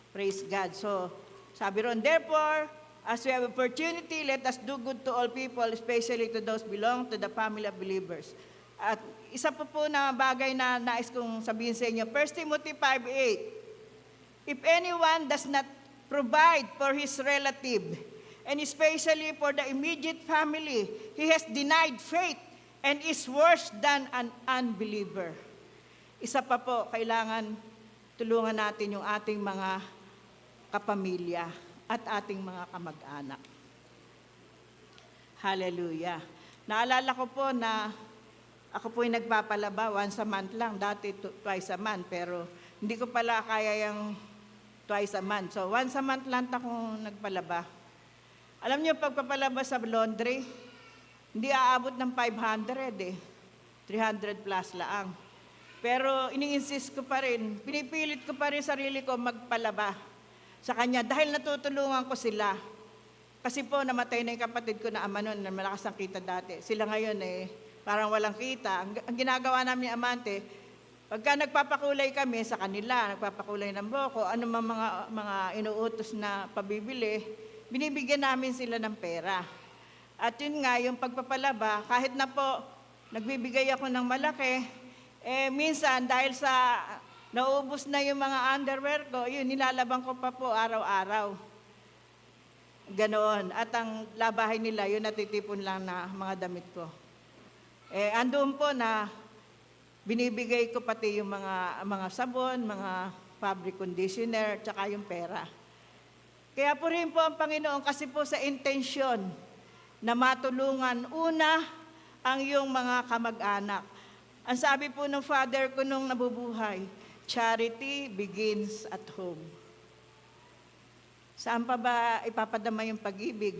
Praise God. So, sabi ron, therefore, as we have opportunity, let us do good to all people, especially to those belong to the family of believers. At isa po na bagay na nais kong sabihin sa inyo, 1 Timothy 5:8, if anyone does not provide for his relative, and especially for the immediate family, he has denied faith and is worse than an unbeliever. Isa pa po, kailangan tulungan natin yung ating mga kapamilya at ating mga kamag-anak. Hallelujah. Naalala ko po na ako po yung nagpapalaba once a month lang, dati twice a month, pero hindi ko pala kaya yung twice a month. So once a month lang akong nagpalaba. Alam niyo, pagpapalaba sa laundry, hindi aabot ng 500 300 plus lang. Pero ini-insist ko pa rin, pinipilit ko pa rin sarili ko magpalaba sa kanya dahil natutulungan ko sila. Kasi po namatay na yung kapatid ko na ama noon, na malakas ang kita dati. Sila ngayon parang walang kita. Ang ginagawa namin ni Amante, pagka nagpapakulay kami sa kanila, nagpapakulay ng buhok, ano mga inuutos na pabibili, binibigyan namin sila ng pera. At yun nga, yung pagpapalaba, kahit na po nagbibigay ako ng malaki, minsan dahil sa naubos na yung mga underwear ko, yun, nilalaban ko pa po araw-araw. Ganoon. At ang labahay nila, yun natitipon lang na mga damit ko. Andun po na binibigay ko pati yung mga sabon, mga fabric conditioner, tsaka yung pera. Kaya po rin po ang Panginoon kasi po sa intensyon na matulungan una ang iyong mga kamag-anak. Ang sabi po ng father ko nung nabubuhay, charity begins at home. Saan pa ba ipapadama yung pag-ibig?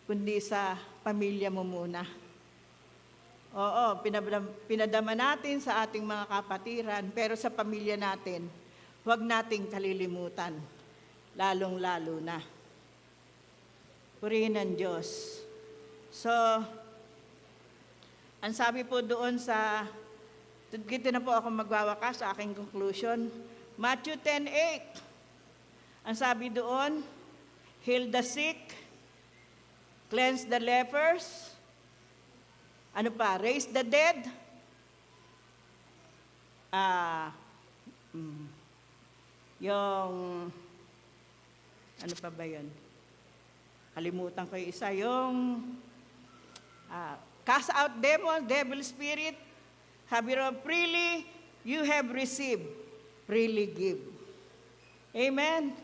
Kundi sa pamilya mo muna. Oo, pinadama natin sa ating mga kapatiran, pero sa pamilya natin, huwag nating kalilimutan, lalong-lalo na. Purihin ng Diyos. So, ang sabi po doon dito na po ako magwawakas sa aking conclusion, Matthew 10:8. Ang sabi doon, heal the sick, cleanse the lepers, raise the dead, yung, ano pa ba yun? Kalimutan ko yung isa, yung, cast out demons, devil spirit, freely you have received, freely give. Amen.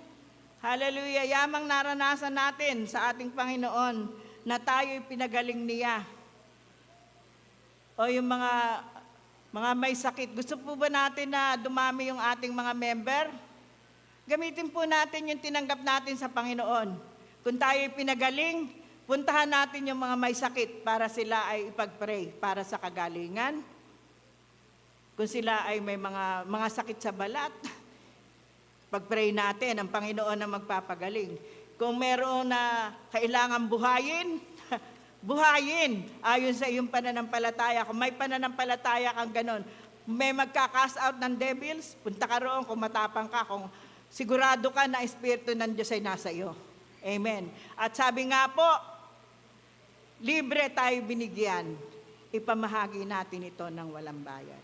Hallelujah. Yamang naranasan natin sa ating Panginoon na tayo'y pinagaling niya. O yung mga may sakit. Gusto po ba natin na dumami yung ating mga member? Gamitin po natin yung tinanggap natin sa Panginoon. Kung tayo'y pinagaling, puntahan natin yung mga may sakit para sila ay ipag-pray para sa kagalingan. Kung sila ay may mga sakit sa balat, pag-pray natin, ang Panginoon na magpapagaling. Kung meron na kailangan buhayin, buhayin ayon sa iyong pananampalataya. Kung may pananampalataya kang ganon, may magka-cast out ng devils, punta ka roon kung matapang ka, kung sigurado ka na Espiritu ng Diyos ay nasa iyo. Amen. At sabi nga po, libre tayo binigyan, ipamahagi natin ito ng walang bayad.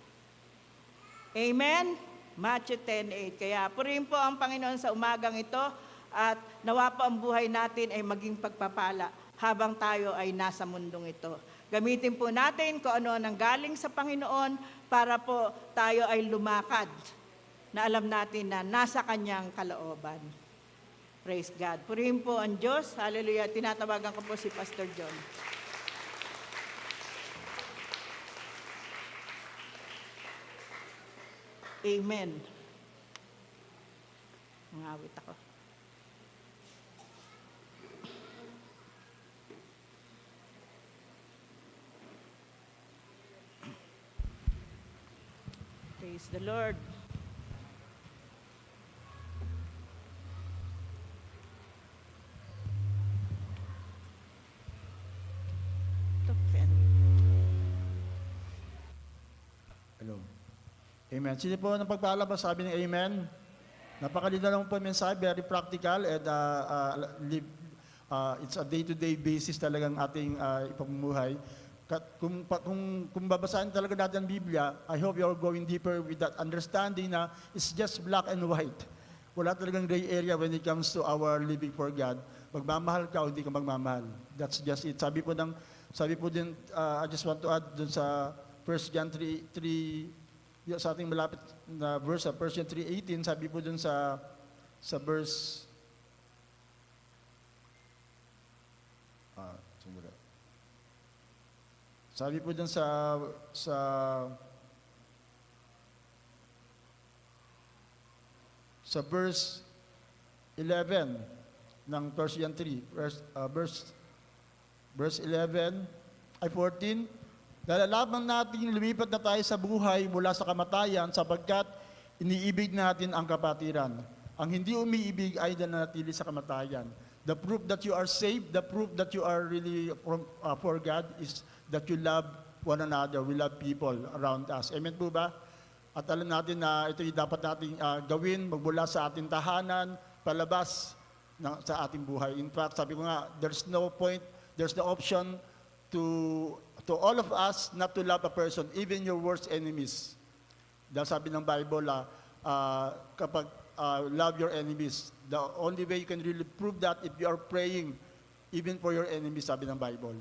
Amen? Matthew 10:8. Kaya purihin po ang Panginoon sa umagang ito at nawa po ang buhay natin ay maging pagpapala habang tayo ay nasa mundong ito. Gamitin po natin kung ano ang galing sa Panginoon para po tayo ay lumakad na alam natin na nasa Kanyang kalooban. Praise God. Purihin po ang Diyos. Hallelujah. Tinatawagan ko po si Pastor John. Amen. Mangawit ako. Praise the Lord. Hello. Amen. Sino po ng pagpalabas sabi ng Amen? Napakaganda lang po yung mensahe, very practical and it's a day-to-day basis talagang ating ipamumuhay. Kung babasahin talaga natin ang Biblia, I hope you're going deeper with that understanding na it's just black and white. Wala talagang gray area when it comes to our living for God. Magmamahal ka o hindi ka magmamahal. That's just it. Sabi po din, I just want to add dun sa 1 John 3, sa ating malapit na verse, 1 John 3:18, sabi po dun sa verse, sabi po dun sa verse 11 ng 1 John 3, verse 11, ay 14, nalalaman natin lumipat na tayo sa buhay mula sa kamatayan sapagkat iniibig natin ang kapatiran. Ang hindi umiibig ay nanatili sa kamatayan. The proof that you are saved, the proof that you are really for God is that you love one another. We love people around us. Amen po ba? At alam natin na ito yung dapat nating gawin magmula sa ating tahanan, palabas sa ating buhay. In fact, sabi ko nga, there's no option to all of us not to love a person, even your worst enemies. Dahil sabi ng Bible, kapag love your enemies, the only way you can really prove that if you are praying even for your enemies, sabi ng Bible.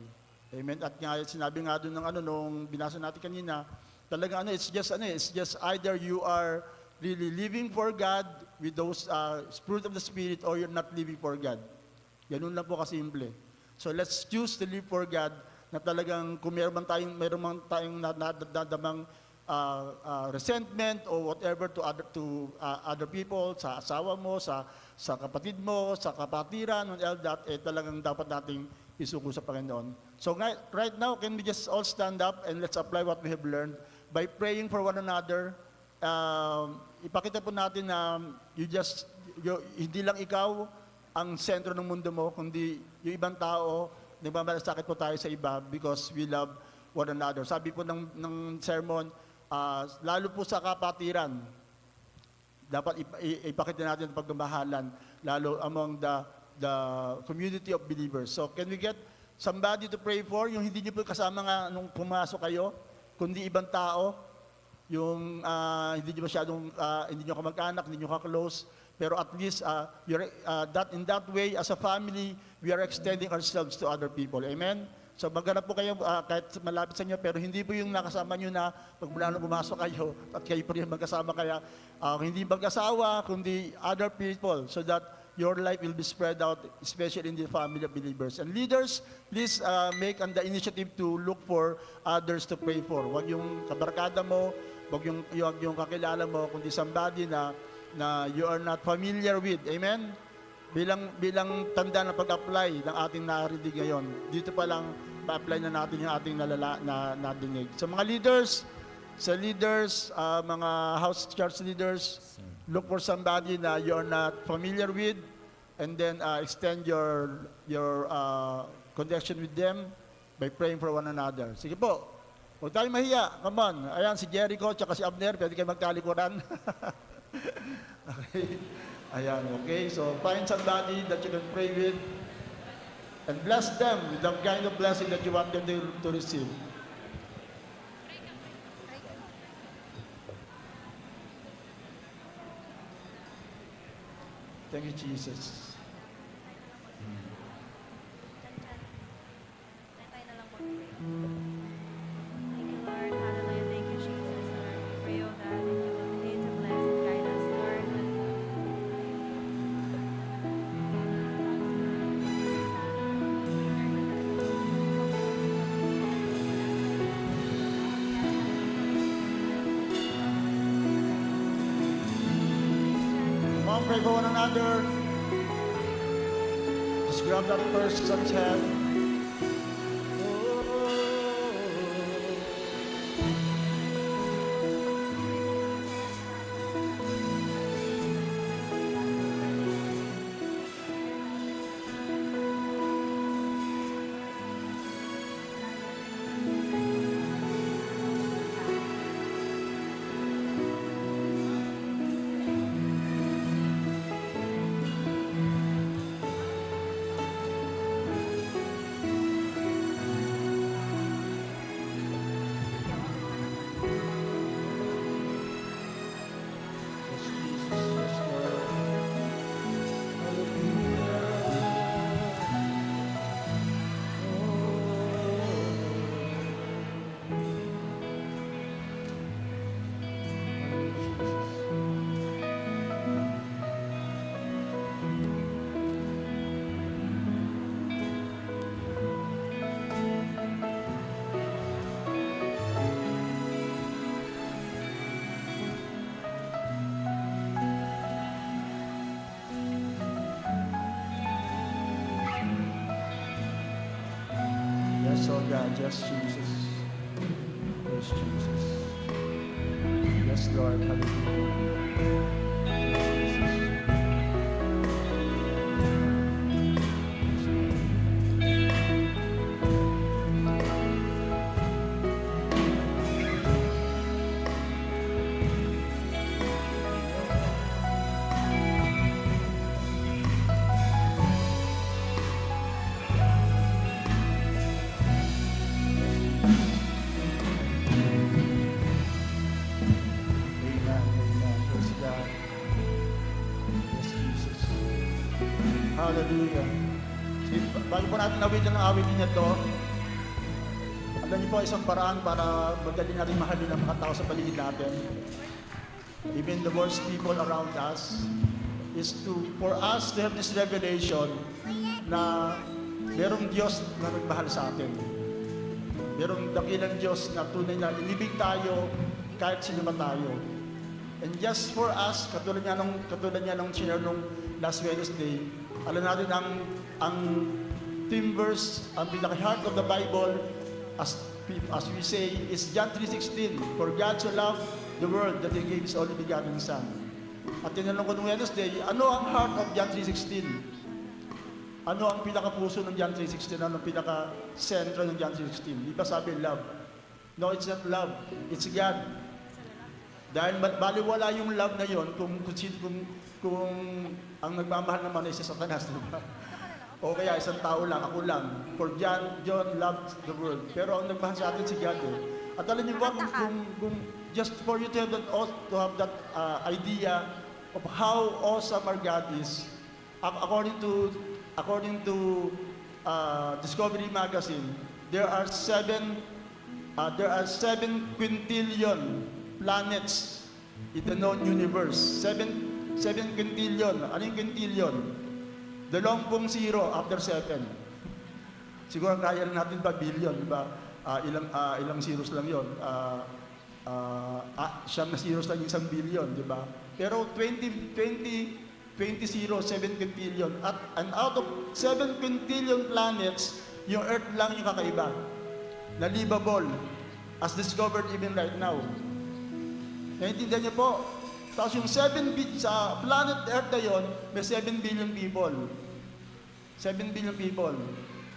Amen. At nga sinabi nga doon ng nung binasa natin kanina, talaga it's just either you are really living for God with those fruit of the Spirit or you're not living for God. Ganun lang po kasimple. So let's choose to live for God na talagang kung meron man tayong nadadamang resentment or whatever to other people, sa asawa mo, sa kapatid mo, sa kapatiran, and all that, talagang dapat nating isuko sa Panginoon. So right now, can we just all stand up and let's apply what we have learned by praying for one another. Ipakita po natin na hindi lang ikaw ang sentro ng mundo mo, kundi yung ibang tao, nagmamalasakit po tayo sa iba because we love one another. Sabi po ng sermon, lalo po sa kapatiran, dapat ipakita natin ang pagmamahalan, lalo among the community of believers. So can we get somebody to pray for? Yung hindi niyo po kasama nga nung pumasok kayo, kundi ibang tao, yung hindi niyo masyadong, hindi niyo kamag-anak, hindi niyo ka-close, pero at least in that way, as a family, we are extending ourselves to other people. Amen? So maghanap po kayo kahit malapit sa inyo, pero hindi po yung nakasama nyo na pag mula nung pumasok kayo at kayo po rin magkasama, kaya hindi mag-asawa, kundi other people, so that your life will be spread out, especially in the family of believers. And leaders, please make the initiative to look for others to pray for. Huwag yung kabarkada mo, huwag yung kakilala mo, kundi somebody na you are not familiar with. Amen? Bilang tanda na pag-apply ng ating narinig ngayon, dito pa lang ma-apply na natin yung ating nadinig. So mga leaders, mga house church leaders, look for somebody na you are not familiar with, and then extend your connection with them by praying for one another. Sige po, huwag tayong mahiya. Come on. Ayan, si Jericho, tsaka si Abner, pwede kayo magtalikuran. Okay. Ayan, okay. So, find somebody that you can pray with and bless them with the kind of blessing that you want them to receive. Thank you, Jesus. Thank you, Lord. Hallelujah. Thank you, Jesus, Lord. We pray, oh God, that you will continue to bless and guide us, Lord. Come on, pray for one another. Just grab that person's hand. Yes, oh God, yes, Jesus. Yes, Jesus. Yes, Lord, hallelujah. Hallelujah. Sige, bago po natin awitin ang awitin niya to, alam niyo po isang paraan para madali natin mahalin ang mga tao sa paligid natin. Even the worst people around us, is for us to have this revelation na merong Diyos na nagmahal sa atin. Merong dakilang Diyos na tunay na inibig tayo kahit sino man tayo. And just for us, katulad niya nung share nung last Wednesday, alam natin ang theme verse, ang pinaka-heart of the Bible, as we say, is John 3:16. For God so loved the world that He gave His only begotten Son. At tinanong ko nung Wednesday, ano ang heart of John 3:16? Ano ang pinaka-puso ng John 3:16? Ano ang pinaka-sentro ng John 3:16? Di ba sabi love? No, it's not love. It's God. Dahil baliwala yung love na yon kung ang nagmamahal naman ay si Satanas, di ba? O kaya isang tao lang, ako lang. For John loved the world. Pero ang nagmahal sa atin si God eh. At alam niyo ba, kung just for you to have that idea of how awesome our God is, according to Discovery Magazine, there are 7 quintillion planets in the known universe. 7 quintillion. Ano yung quintillion? 20 after 7. Siguro kaya lang natin pa billion, di ba? Ilang zeros lang yun. Siyam na zeros lang yung 1 billion, di ba? Pero 20 zeros, 7 quintillion. And out of 7 quintillion planets, yung Earth lang yung kakaiba. Na livable, as discovered even right now. Naintindihan niyo po? Tapos yung sa planet Earth na yun, may 7 billion people. 7 billion people.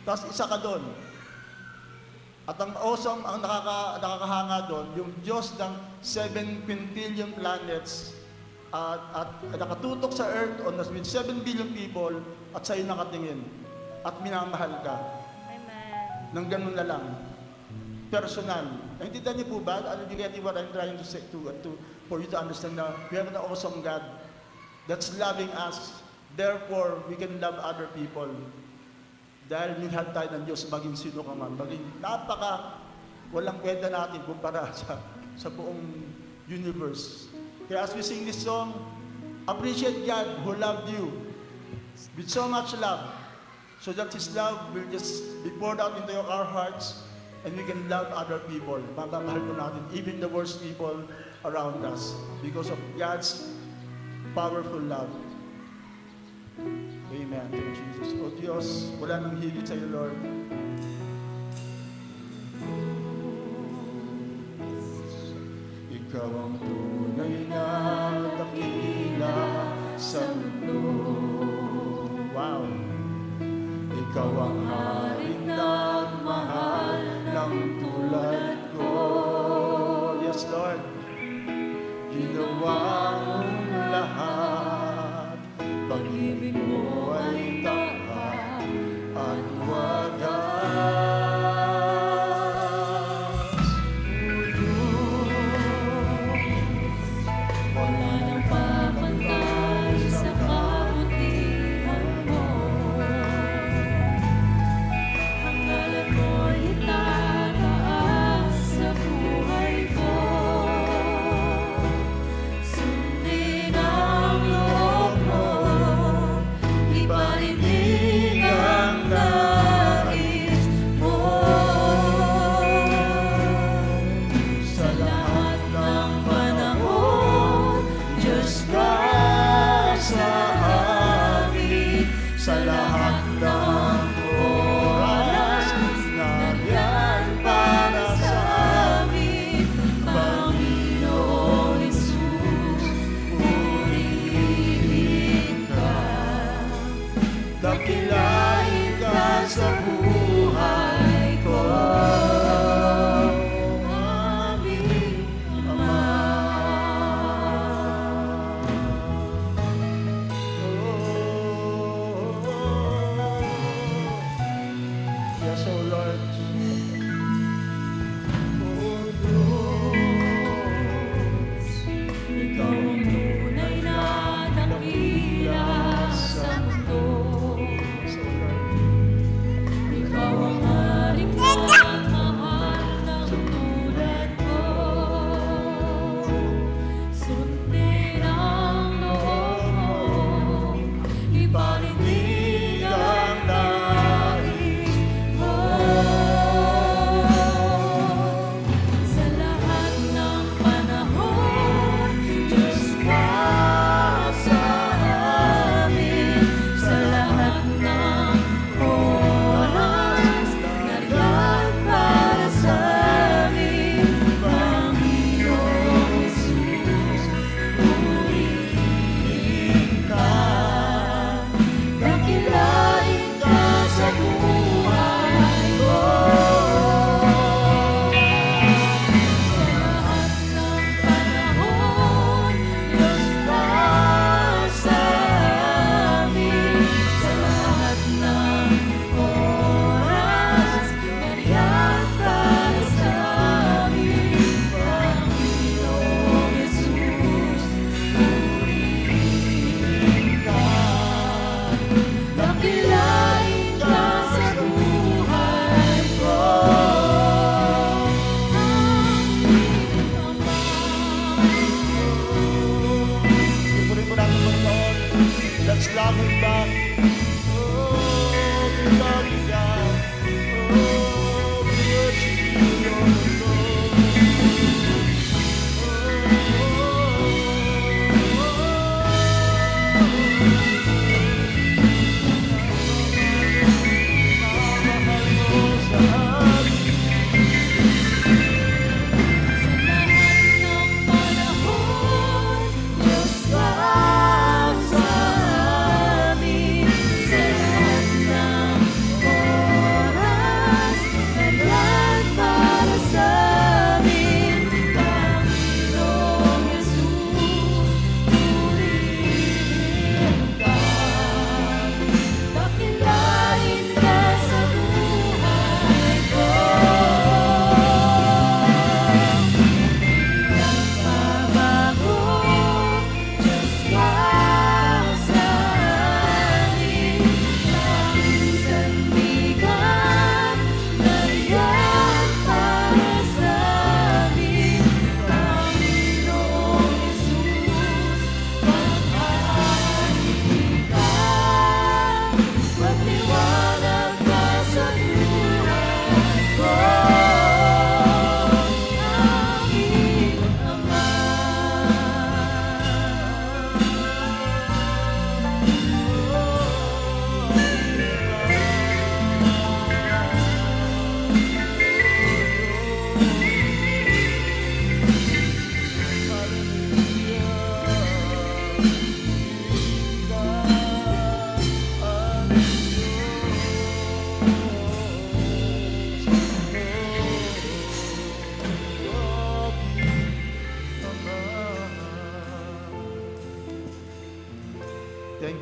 Tapos isa ka doon. At ang awesome, ang nakakahanga doon, yung Diyos ng 7 quintillion planets at nakatutok sa Earth with 7 billion people at sa'yo nakatingin. At minamahal ka. Amen. Nang ganun na lang. Personal. Naintindihan niyo po ba? Ano you getting what I'm trying to say for you to understand na we have an awesome God that's loving us. Therefore, we can love other people. Dahil minahal tayo ng Diyos, maging sino ka man. Maging walang kwenta natin kumpara sa buong universe. Kaya as we sing this song, appreciate God who loved you with so much love, so that His love will just be poured out into our hearts, and we can love other people. Mamamahal po natin even the worst people around us because of God's powerful love. Amen. Thank you, Jesus. O Diyos, wala nang higit sa iyo, Lord. Ikaw ang tunay na dakila sa mundo. Wow! Ikaw ang haring nagmahal ng tulad ko. Yes, Lord. Ginawa mong lahat. Pag-ibig mo ay tapat at wagas. Wala nang papantay sa kabutihan mo. Ang ngalan mo'y itataas sa buhay ko. Sundin ang loob mo, iparinig ang nais mo. Sa lahat Ng panahon, Diyos ka sa amin. sa lahat ng oras, nariyan para sa amin, Panginoong Hesus, purihin ka. dakilain ka sa buhay ko. Aming Ama. Yes, O Lord. Ikaw ang tunay na dakila sa mundo.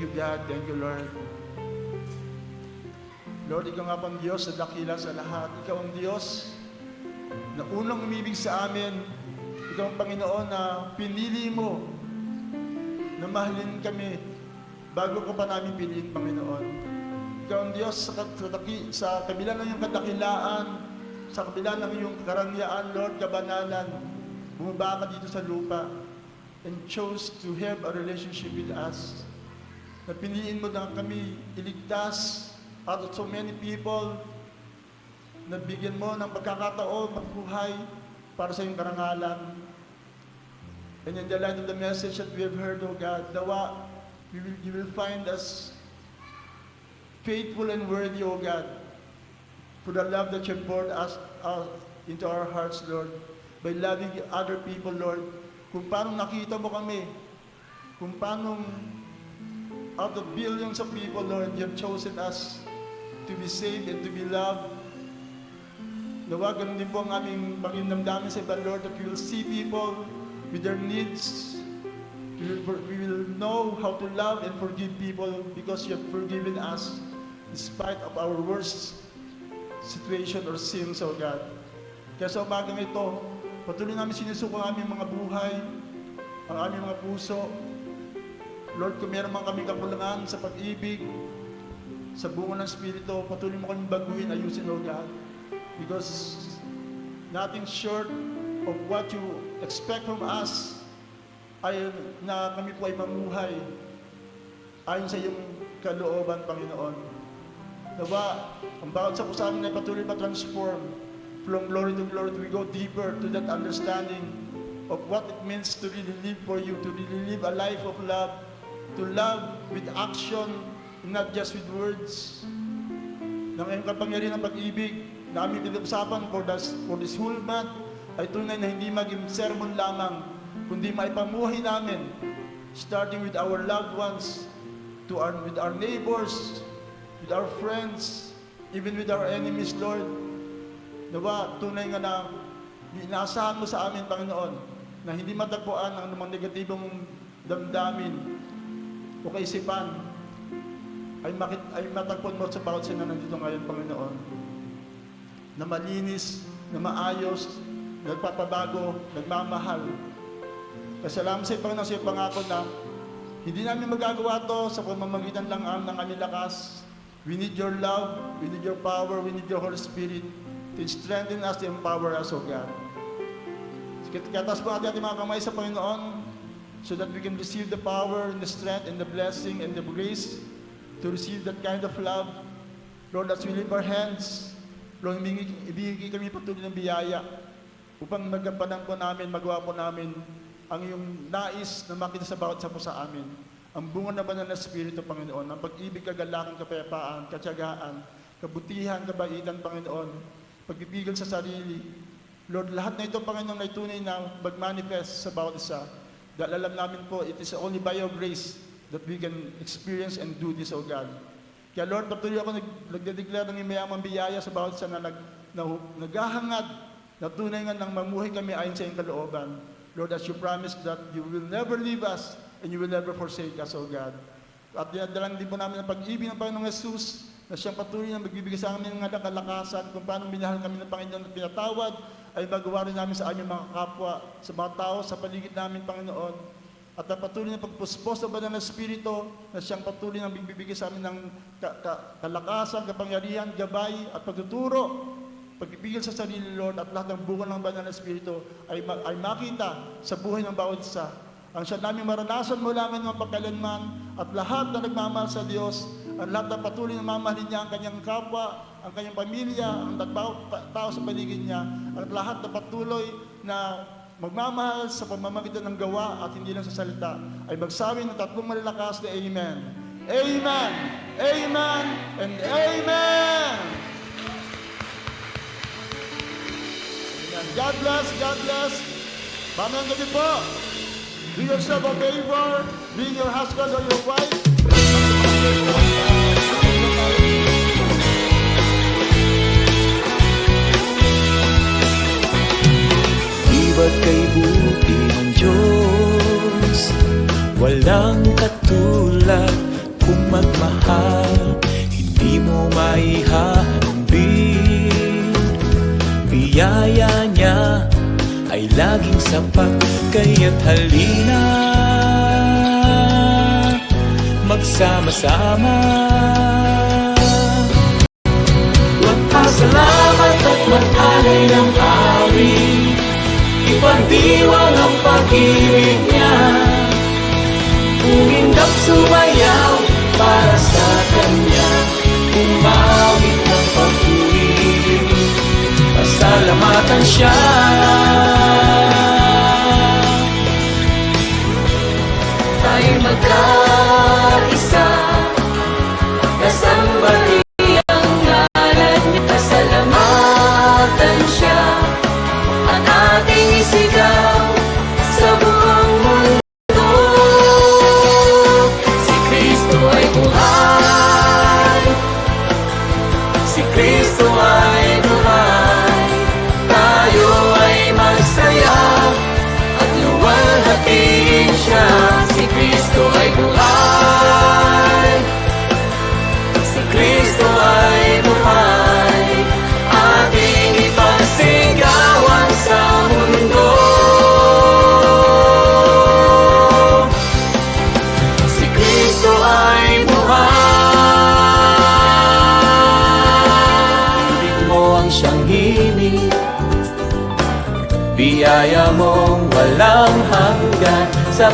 you, God. Thank you, Lord. Lord, ikaw nga pang Diyos na dakila sa lahat. Ikaw ang Diyos na unang umibig sa amin. Ikaw ang Panginoon na pinili mo na mahalin kami bago ko pa namin piliin, Panginoon. Ikaw ang Diyos sa kabila ng iyong kadakilaan, sa kabila ng iyong karangyaan, Lord, kabanalan, bumaba ka dito sa lupa and chose to have a relationship with us. Na piliin mo na kami iligtas out of so many people, na bigyan mo ng pagkakataon, magbuhay para sa iyong karangalan. And in the light of the message that we have heard, O God, nawa, you will find us faithful and worthy, O God, for the love that you have poured us into our hearts, Lord, by loving other people, Lord. Kung paano nakita mo kami, kung paano out of billions of people, Lord, you have chosen us to be saved and to be loved. Nawa, ganun din po ang aming pakinamdamin sa iba, Lord, that we will see people with their needs. We will know how to love and forgive people because you have forgiven us in spite of our worst situation or sins, O God. Kaya sa umagang ito, patuloy namin sinusuko ang aming mga buhay, ang aming mga puso. Lord, kung meron man kami kakulangan sa pag-ibig, sa bunga ng Espiritu, patuloy mo kami baguhin, ayusin, O God. Because nothing short of what you expect from us ay na kami po ay mamuhay ayon sa iyong kalooban, Panginoon. Nawa, ang bawat sa puso amin ay patuloy ma-transform from glory to glory. We go deeper to that understanding of what it means to really live for you, to really live a life of love, to love with action, not just with words. Na ngayong kapangyarihan ng pag-ibig na aming pinag-usapan for this whole month ay tunay na hindi maging sermon lamang, kundi maipamuhay namin, starting with our loved ones, with our neighbors, with our friends, even with our enemies, Lord. Nawa, tunay nga na inaasahan mo sa amin, Panginoon, na hindi matagpuan ang mga negatibong damdamin o kaisipan ay matagpuan mo sa bawat sina nandito ngayon, Panginoon, na malinis, na maayos, nagpapabago, nagmamahal. Kasalamat sa Panginoon sa iyong pangako na hindi namin magagawa to sa pamamagitan lang ng aming lakas. We need your love, we need your power, we need your Holy Spirit to strengthen us, to empower us, O God. Katas po natin mga kamay sa Panginoon so that we can receive the power and the strength and the blessing and the grace to receive that kind of love. Lord, as we lift our hands, Lord, ibigay kami patuloy ng biyaya upang magampanan po namin, magawa po namin ang iyong nais na makita sa bawat sa amin. Ang bunga na banal na Espiritu, Panginoon, ang pag-ibig, kagalakan, kapayapaan, katyagaan, kabutihan, kabaitan, Panginoon, pagbibigan sa sarili. Lord, lahat na ito, Panginoon, ay tunay na mag-manifest sa bawat isa. Dahil alam namin po, it is only by your grace that we can experience and do this, O God. Kaya Lord, patuloy ako nagdedeclare ng mayamang biyaya sa bawat isa na naghahangad na tunay nga nang mamuhay kami ayon sa iyong kalooban. Lord, as you promised that you will never leave us and you will never forsake us, O God. At dinadalang din po namin ang pag-ibig ng Panginoong Jesus na siyang patuloy na magbibigay sa amin ng kalakasan kung paano minahal kami ng Panginoon at pinatawad ay magawa rin namin sa aming mga kapwa, sa mga tao, sa paligid namin, Panginoon. At ang patuloy na pagpuspos ng banal na Espiritu na siyang patuloy na magbibigay sa amin ng kalakasan, kapangyarihan, gabay at pagtuturo, pagpipigil sa sarili, Lord, at lahat ng bunga ng banal na Espiritu ay makita sa buhay ng bawat isa. Ang siya namin maranasan mula ngayon ng pagkailanman at lahat na nagmamahal sa Diyos, ang lahat na patuloy na mamahalin niya ang kanyang kapwa, ang kanyang pamilya, ang tao sa paligid niya, ang lahat na patuloy na magmamahal sa pamamagitan ng gawa at hindi lang sa salita, ay magsabi ng tatlong malalakas na Amen. Amen! Amen! And Amen! Amen. God bless, God bless. Mamang gabi po. Do yourself a favor, bring your husband or your wife. Iba't kay buti ng Diyos, walang katulad laging sapat, kaya't halina magsama-sama. Magpasalamat at mag-alay ng awit, ipagdiwang ang pag-ibig niya, umindap sumayaw para sa Kanya, umawit ng pag-ibig, pasalamatan siya. Tayo'y magkaisa, kasambali ang ngalan niya, pasalamatan siya, at ating isigaw sa buong mundo. Si Kristo ay buhay, si Kristo ay buhay, tayo ay magsaya at luwalhatiin siya. Si Kristo ay buhay, si Kristo ay buhay, ating ipagsigawan sa mundo. Si Kristo ay buhay. Ibig mo ang siyang himig, biyaya mong walang hanggan, sa